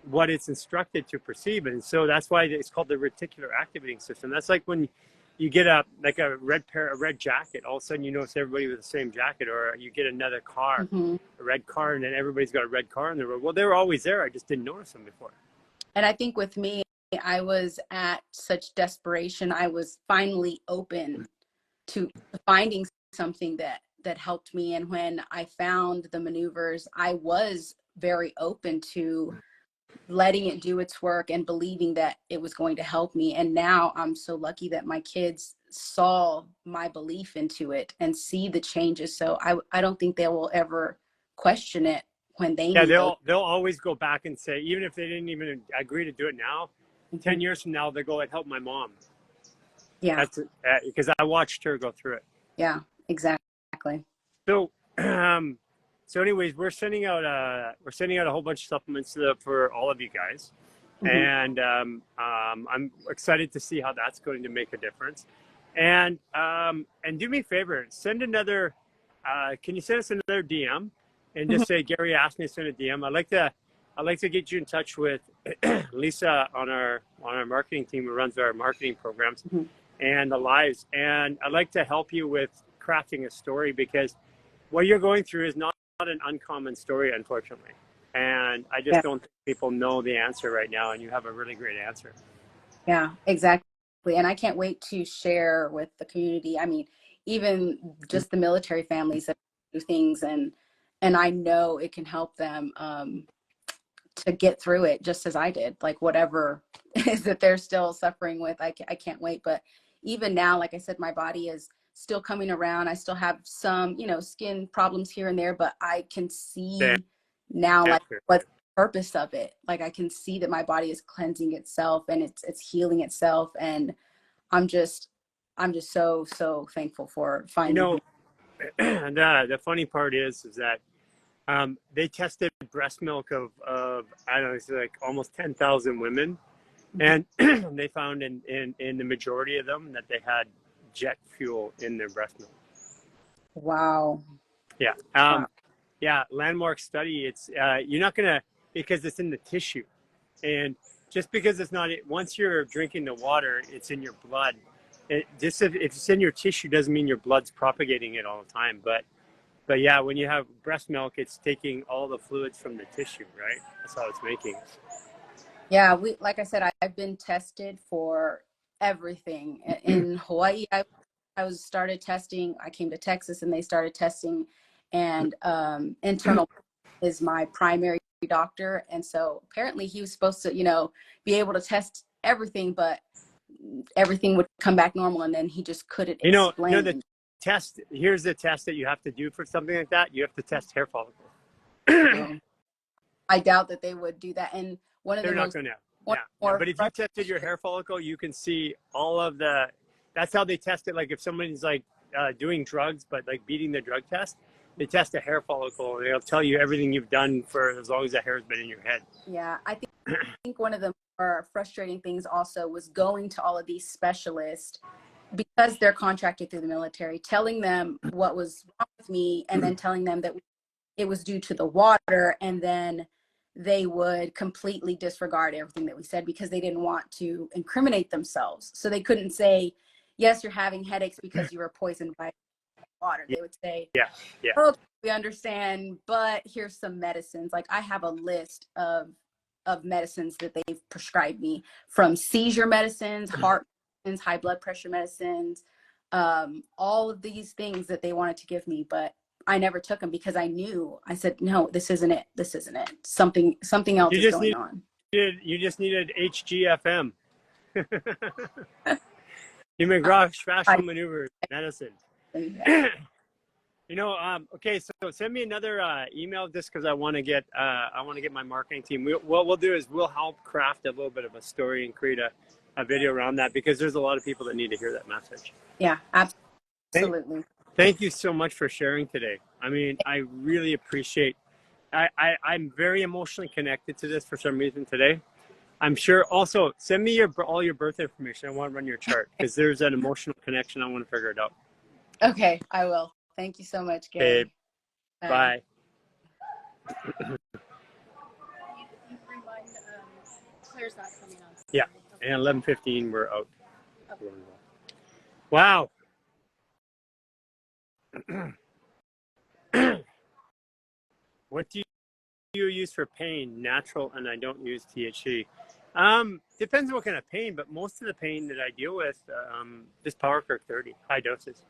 what it's instructed to perceive. And so that's why it's called the reticular activating system. That's like when you get a red jacket, all of a sudden you notice everybody with the same jacket, or you get another car, Mm-hmm. a red car, and then everybody's got a red car in the road. Well, they were always there. I just didn't notice them before. And I think with me, I was at such desperation. I was finally open to finding something that helped me. And when I found the maneuvers, I was very open to letting it do its work and believing that it was going to help me. And now I'm so lucky that my kids saw my belief into it and see the changes. So I don't think they will ever question it when they Yeah, need those. they'll always go back and say, even if they didn't even agree to do it now, 10 years from now, they go, it helped my mom. Yeah. That's because I watched her go through it. Yeah, exactly. So, so anyways, we're sending out a whole bunch of supplements for all of you guys, Mm-hmm. and I'm excited to see how that's going to make a difference. And do me a favor, send another. Can you send us another DM and just say, Gary asked me to send a DM? I'd like to get you in touch with Lisa on our marketing team, who runs our marketing programs Mm-hmm. and the lives. And I'd like to help you with crafting a story, because what you're going through is not an uncommon story, unfortunately. And I just don't think people know the answer right now, and you have a really great answer. Yeah, exactly. And I can't wait to share with the community. I mean, even just the military families that do things, and I know it can help them to get through it just as I did. Like whatever is that they're still suffering with, I can't wait. But even now, like I said, my body is still coming around. I still have some, skin problems here and there, but I can see now like what's the purpose of it. Like I can see that my body is cleansing itself and it's healing itself. And I'm just so thankful for finding. The funny part is that they tested breast milk of I don't know, it's like almost 10,000 women, and they found in the majority of them that they had jet fuel in their breast milk. Wow. Yeah. Wow. Yeah. Landmark study. It's you're not gonna, because it's in the tissue, and just because it's not, once you're drinking the water, it's in your blood. If it's in your tissue, doesn't mean your blood's propagating it all the time. But yeah, when you have breast milk, it's taking all the fluids from the tissue, right? That's how it's making it. Yeah, like I said, I've been tested for everything. In Hawaii, I was started testing. I came to Texas and they started testing, and internal is my primary doctor. And so apparently he was supposed to, be able to test everything, but everything would come back normal. And then he just couldn't explain. The test, here's the test that you have to do for something like that. You have to test hair follicles. Well, I doubt that they would do that. And one of They're the not most going to. Yeah. But if you tested your hair follicle, you can see all of the, that's how they test it. Like if somebody's like doing drugs, but like beating the drug test, they test a hair follicle and they'll tell you everything you've done for as long as that hair has been in your head. Yeah, I think one of the more frustrating things also was going to all of these specialists, because they're contracted through the military, telling them what was wrong with me, and then telling them that it was due to the water, and then they would completely disregard everything that we said because they didn't want to incriminate themselves. So they couldn't say, yes, you're having headaches because you were poisoned by water. They would say, Yeah. oh, we understand, but here's some medicines. Like I have a list of medicines that they've prescribed me, from seizure medicines, heart medicines, high blood pressure medicines, all of these things that they wanted to give me, but I never took them because I knew. I said, no, this isn't it. This isn't it. Something else is going on. You just needed HGFM. You make fascial maneuvers medicine. Okay, so send me another email just because I want to get my marketing team. What we'll do is we'll help craft a little bit of a story and create a video around that, because there's a lot of people that need to hear that message. Yeah, absolutely. Thank you so much for sharing today. I mean, I really appreciate, I'm very emotionally connected to this for some reason today. I'm sure. Also, send me all your birth information. I want to run your chart because there's an emotional connection. I want to figure it out. Okay, I will. Thank you so much, Garry. Okay, bye. Claire's not coming on. Yeah, and 11:15 we're out. Okay. Wow. What do you use for pain? Natural, and I don't use THC. Depends on what kind of pain, but most of the pain that I deal with, is PowerCurve 30, high doses.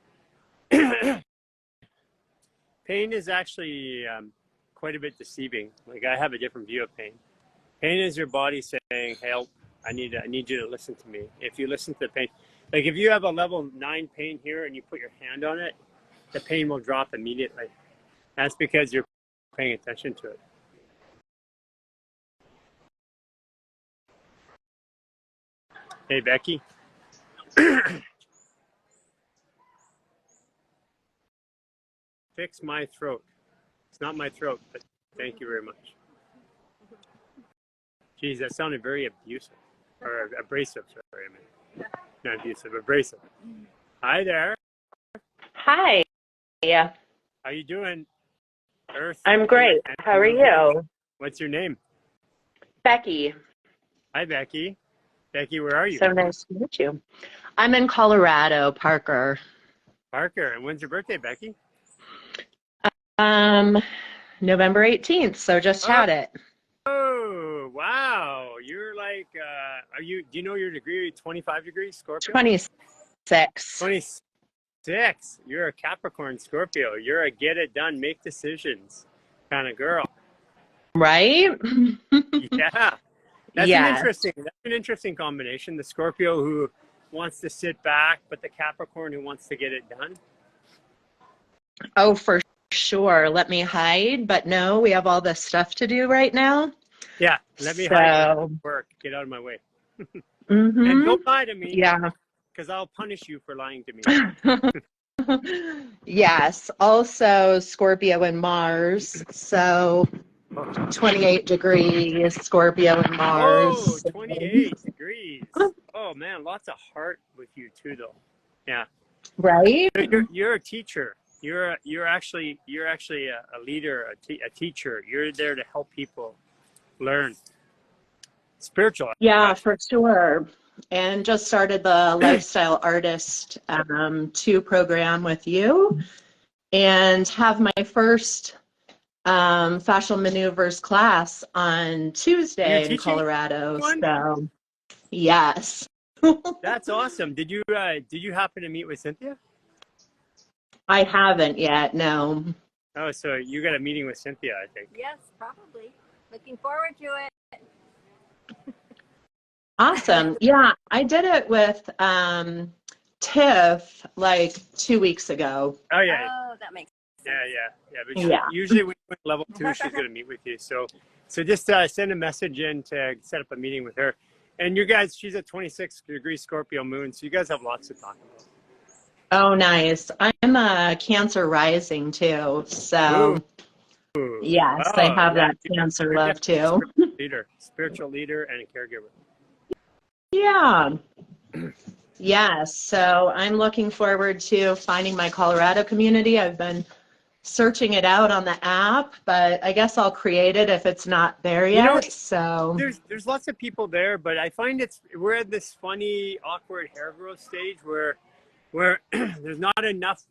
Pain is actually quite a bit deceiving. Like, I have a different view of pain. Pain is your body saying, "Help! I need you to listen to me." If you listen to the pain, like if you have a level 9 pain here and you put your hand on it, the pain will drop immediately. That's because you're paying attention to it. Hey, Becky. Fix my throat. It's not my throat, but thank you very much. Geez, that sounded very abusive. Or abrasive, sorry, I mean. Not abusive, abrasive. Hi there. Hi. Yeah. How you doing, Earth? I'm great. How are you? What's your name? Becky. Hi, Becky. Becky, where are you? So nice to meet you. I'm in Colorado, Parker. Parker. And when's your birthday, Becky? November 18th, so just had it. Oh, wow. You're like, do you know your degree, 25 degrees, Scorpio? 26. 26. You're a Capricorn Scorpio. You're a get it done, make decisions kind of girl. Right? Yeah. That's Yeah. an interesting combination. The Scorpio who wants to sit back, but the Capricorn who wants to get it done. Oh, for sure. Let me hide, but no, we have all this stuff to do right now. Yeah, let me hide work. Get out of my way. Mm-hmm. And don't lie to me. Yeah. Because I'll punish you for lying to me. Yes. Also, Scorpio and Mars. So 28 degrees, Scorpio and Mars. Oh, 28 degrees. Oh man, lots of heart with you too, though. Yeah. Right. You're a teacher. You're actually a leader, a teacher. You're there to help people learn. Spiritual. Yeah, for sure. And just started the Lifestyle Artist 2 program with you, and have my first fascial maneuvers class on Tuesday in Colorado. So yes. That's awesome. Did you happen to meet with Cynthia? I haven't yet, no. Oh, so you got a meeting with Cynthia, I think. Yes, probably. Looking forward to it. Awesome. Yeah, I did it with Tiff like 2 weeks ago. Oh yeah. Oh, that makes sense. Yeah. But usually when you're level 2, she's going to meet with you. So just send a message in to set up a meeting with her. And you guys, she's a 26-degree Scorpio moon, so you guys have lots to talk about. Oh, nice. I'm a Cancer rising too, so yes, I have that Cancer love too. Spiritual leader and a caregiver. Yeah. Yes, so I'm looking forward to finding my Colorado community. I've been searching it out on the app, but I guess I'll create it if it's not there yet. So there's lots of people there, but I find we're at this funny, awkward hair growth stage where there's not enough,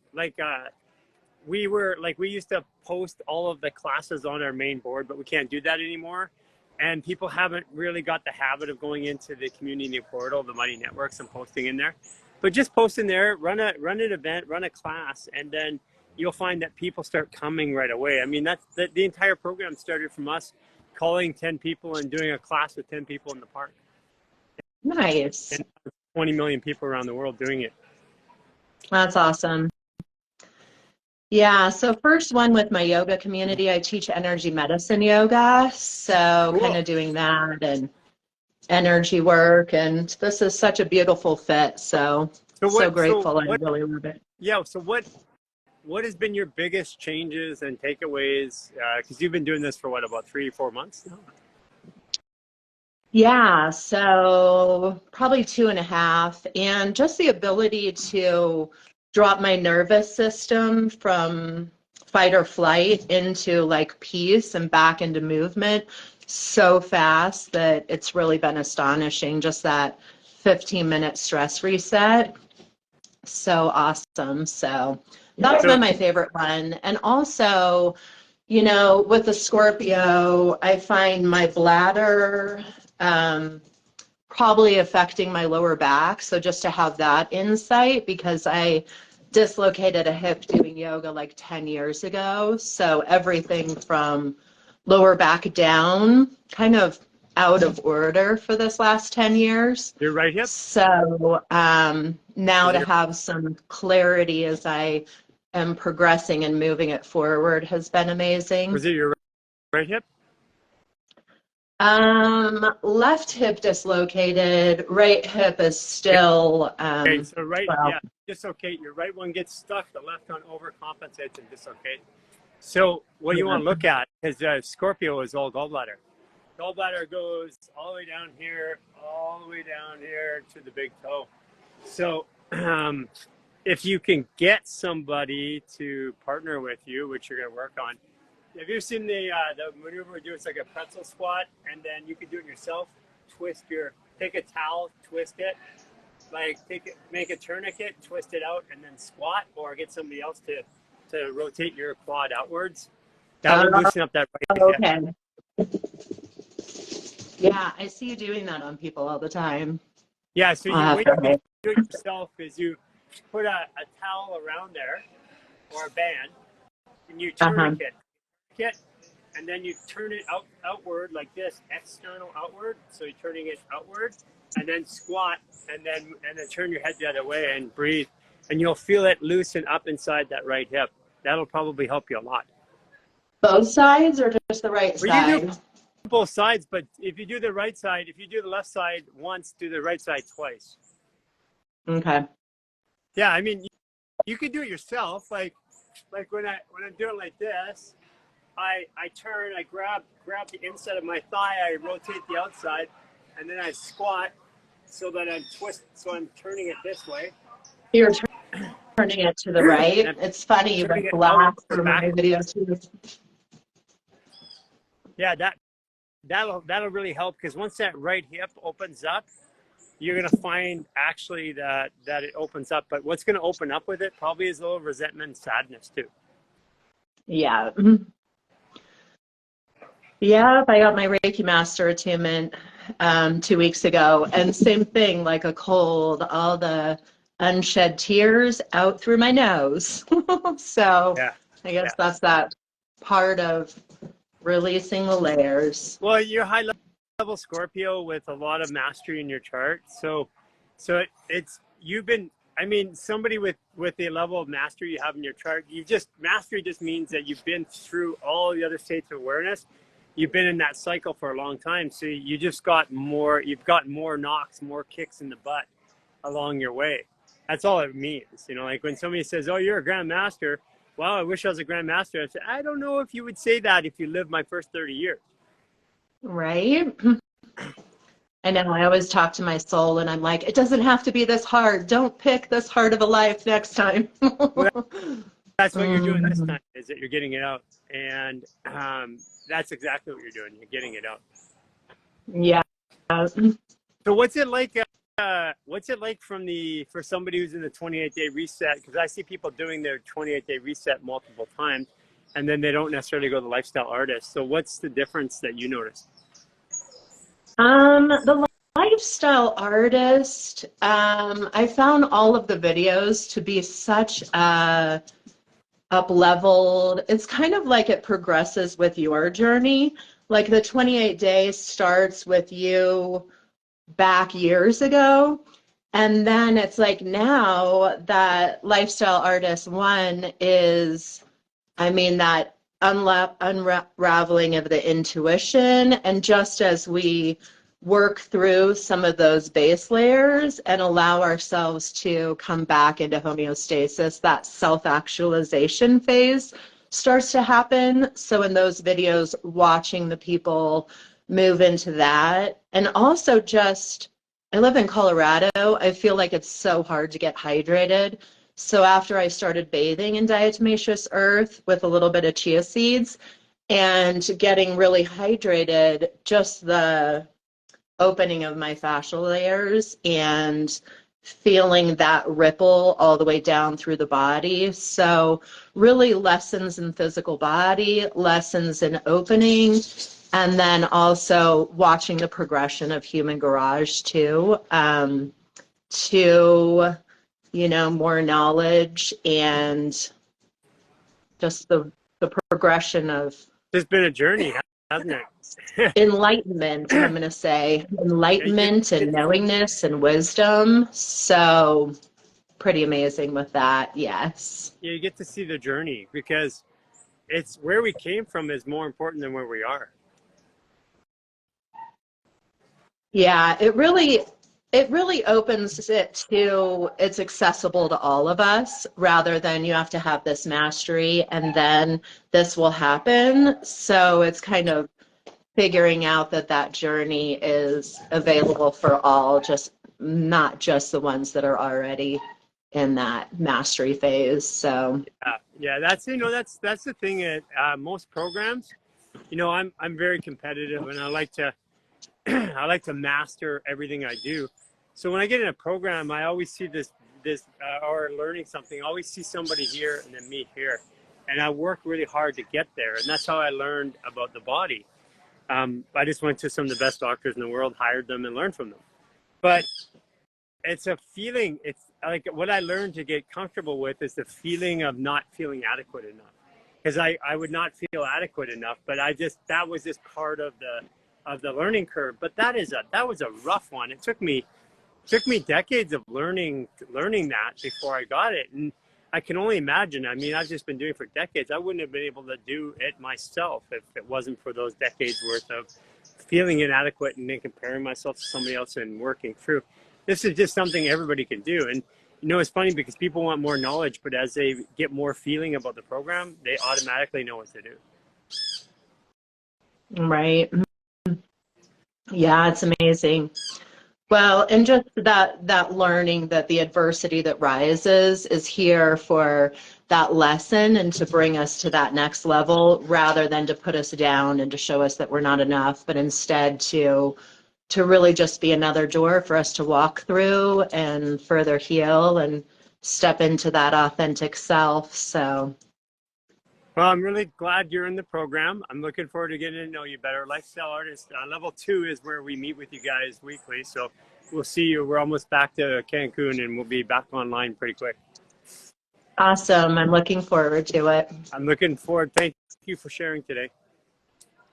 we used to post all of the classes on our main board, but we can't do that anymore. And people haven't really got the habit of going into the community portal, the Money Networks, and posting in there. But just post in there, run an event, run a class, and then you'll find that people start coming right away. I mean, that's the entire program started from us calling 10 people and doing a class with 10 people in the park. Nice. And 20 million people around the world doing it. That's awesome. Yeah, so first one with my yoga community, I teach energy medicine yoga. So kind of doing that and energy work. And this is such a beautiful fit. So grateful. I really love it. Yeah. So what what has been your biggest changes and takeaways? Because you've been doing this for what, about 3 or 4 months now? Yeah, so probably 2.5, and just the ability to drop my nervous system from fight or flight into like peace and back into movement so fast that it's really been astonishing. Just that 15-minute stress reset. So awesome. So that's been my favorite one. And also, you know, with the Scorpio, I find my bladder probably affecting my lower back. So just to have that insight, because I dislocated a hip doing yoga like 10 years ago. So everything from lower back down, kind of out of order for this last 10 years. Your right hip? So now to have some clarity as I am progressing and moving it forward has been amazing. Was it your right hip? Left hip dislocated, right hip is still, Okay, so right, well, yeah, dislocate. Your right one gets stuck, the left one overcompensates and dislocates. So what you want to look at is Scorpio is all gallbladder. Gallbladder goes all the way down here, all the way down here to the big toe. So if you can get somebody to partner with you, which you're going to work on, have you seen the maneuver we do? It's like a pretzel squat, and then you can do it yourself. Take a towel, twist it, like make a tourniquet, twist it out, and then squat, or get somebody else to rotate your quad outwards. That will loosen up that right hip. okay. Yeah, I see you doing that on people all the time. Yeah, so what you can do it yourself is you put a towel around there or a band, and you tourniquet it, and then you turn it outward like this, external outward. So you're turning it outward, and then squat, and then turn your head the other way and breathe, and you'll feel it loosen up inside that right hip. That'll probably help you a lot. Both sides or just the right Well, you side? do both sides, but if you do the right side, if you do the left side once, do the right side twice. Okay. Yeah, I mean, you could do it yourself. Like when I'm doing like this, I turn, I grab the inside of my thigh, I rotate the outside, and then I squat so that I'm turning it this way. You're turning it to the right. It's funny, you went black for my video too. Yeah, that'll really help, because once that right hip opens up, you're gonna find actually that it opens up. But what's gonna open up with it probably is a little resentment and sadness too. Yeah. Yeah, I got my Reiki Master attunement 2 weeks ago, and same thing, like a cold, all the unshed tears out through my nose. So Yeah. I guess that's that part of releasing the layers. Well, you're high level Scorpio with a lot of mastery in your chart. So you've been, I mean, somebody with the level of mastery you have in your chart, mastery just means that you've been through all the other states of awareness. You've been in that cycle for a long time. So you've got more knocks, more kicks in the butt along your way. That's all it means. You know, like when somebody says, oh, you're a Grand Master. Wow, I wish I was a Grand Master. I said, I don't know if you would say that if you lived my first 30 years. Right? I know, I always talk to my soul and I'm like, it doesn't have to be this hard. Don't pick this hard of a life next time. Well, that's what you're doing this time, is that you're getting it out. And that's exactly what you're doing. You're getting it out. Yeah. So what's it like for somebody who's in the 28-day reset? Because I see people doing their 28-day reset multiple times, and then they don't necessarily go to the lifestyle artist. So what's the difference that you notice? The lifestyle artist, I found all of the videos to be such a up-leveled. It's kind of like it progresses with your journey. Like the 28 days starts with you back years ago. And then it's like now that lifestyle artist one is, I mean, that unraveling of the intuition. And just as we work through some of those base layers and allow ourselves to come back into homeostasis, that self-actualization phase starts to happen. So in those videos, watching the people move into that. And also just, I live in Colorado. I feel like it's so hard to get hydrated. So after I started bathing in diatomaceous earth with a little bit of chia seeds and getting really hydrated, just the opening of my fascial layers and feeling that ripple all the way down through the body. So really lessons in physical body, lessons in opening, and then also watching the progression of human garage too, to, you know, more knowledge and just the progression of It's been a journey, hasn't it? enlightenment, I'm going to say Yeah, you get, enlightenment and knowingness and wisdom. So pretty amazing with that. Yes. yeah, you get to see the journey, because it's where we came from is more important than where we are. Yeah, it really opens it to, it's accessible to all of us rather than you have to have this mastery and then this will happen. So it's kind of figuring out that that journey is available for all, just not just the ones that are already in that mastery phase. So Yeah, that's, you know, that's the thing at most programs. You know, I'm very competitive, and I like to I like to master everything I do. So when I get in a program, I always see this or learning something. I always see somebody here and then me here, and I work really hard to get there. And that's how I learned about the body. I just went to some of the best doctors in the world, hired them, and learned from them. But it's a feeling. It's like what I learned to get comfortable with is the feeling of not feeling adequate enough, because I would not feel adequate enough. But that was just part of the learning curve. But that was a rough one. It took me decades of learning that before I got it. And I can only imagine. I mean, I've just been doing it for decades. I wouldn't have been able to do it myself if it wasn't for those decades worth of feeling inadequate and then comparing myself to somebody else and working through. This is just something everybody can do. And you know, it's funny because people want more knowledge, but as they get more feeling about the program, they automatically know what to do. right. Yeah, it's amazing. Well, and just that learning that the adversity that rises is here for that lesson and to bring us to that next level rather than to put us down and to show us that we're not enough, but instead to really just be another door for us to walk through and further heal and step into that authentic self. So Well, I'm really glad you're in the program. I'm looking forward to getting to know you better. Lifestyle Artist level 2 is where we meet with you guys weekly. So we'll see you. We're almost back to Cancun, and we'll be back online pretty quick. awesome. I'm looking forward to it. I'm looking forward. Thank you for sharing today.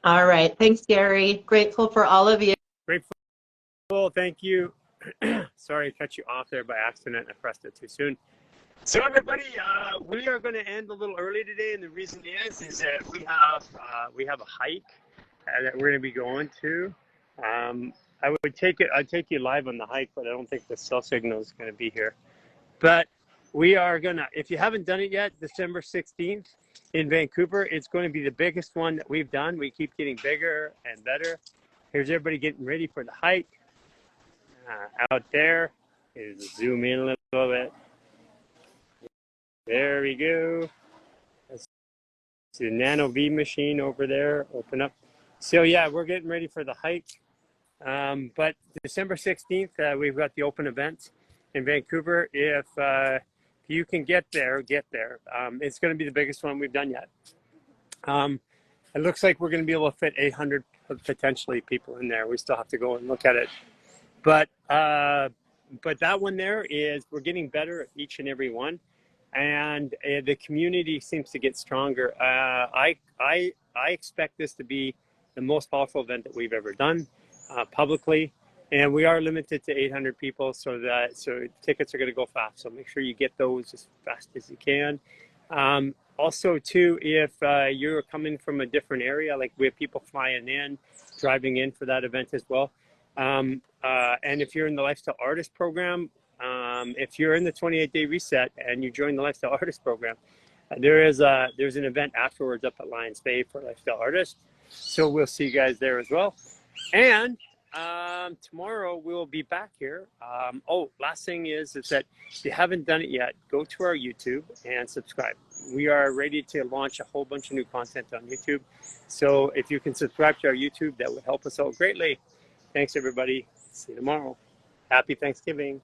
All right. Thanks, Garry. Grateful for all of you. Grateful. Thank you. Sorry, I cut you off there by accident. I pressed it too soon. So everybody, we are going to end a little early today, and the reason is that we have a hike that we're going to be going to. I'd take you live on the hike, but I don't think the cell signal is going to be here. But we are going to, if you haven't done it yet, December 16th in Vancouver, it's going to be the biggest one that we've done. We keep getting bigger and better. Here's everybody getting ready for the hike. Out there, zoom in a little bit. There we go. That's the Nano V machine over there. Open up. So yeah, we're getting ready for the hike. But December 16th, we've got the open event in Vancouver. If you can get there, get there. It's going to be the biggest one we've done yet. It looks like we're going to be able to fit 800 potentially people in there. We still have to go and look at it. But that one there is, we're getting better at each and every one. And the community seems to get stronger. I expect this to be the most powerful event that we've ever done publicly, and we are limited to 800 people, so tickets are going to go fast. So make sure you get those as fast as you can. Also, too, if you're coming from a different area, like we have people flying in, driving in for that event as well. And if you're in the Lifestyle Artist program, if you're in the 28-day reset and you join the Lifestyle Artist program, there's an event afterwards up at Lions Bay for Lifestyle Artists. So we'll see you guys there as well. And tomorrow we will be back here. Last thing is that if you haven't done it yet, go to our YouTube and subscribe. We are ready to launch a whole bunch of new content on YouTube. So if you can subscribe to our YouTube, that would help us out greatly. Thanks, everybody. See you tomorrow. Happy Thanksgiving.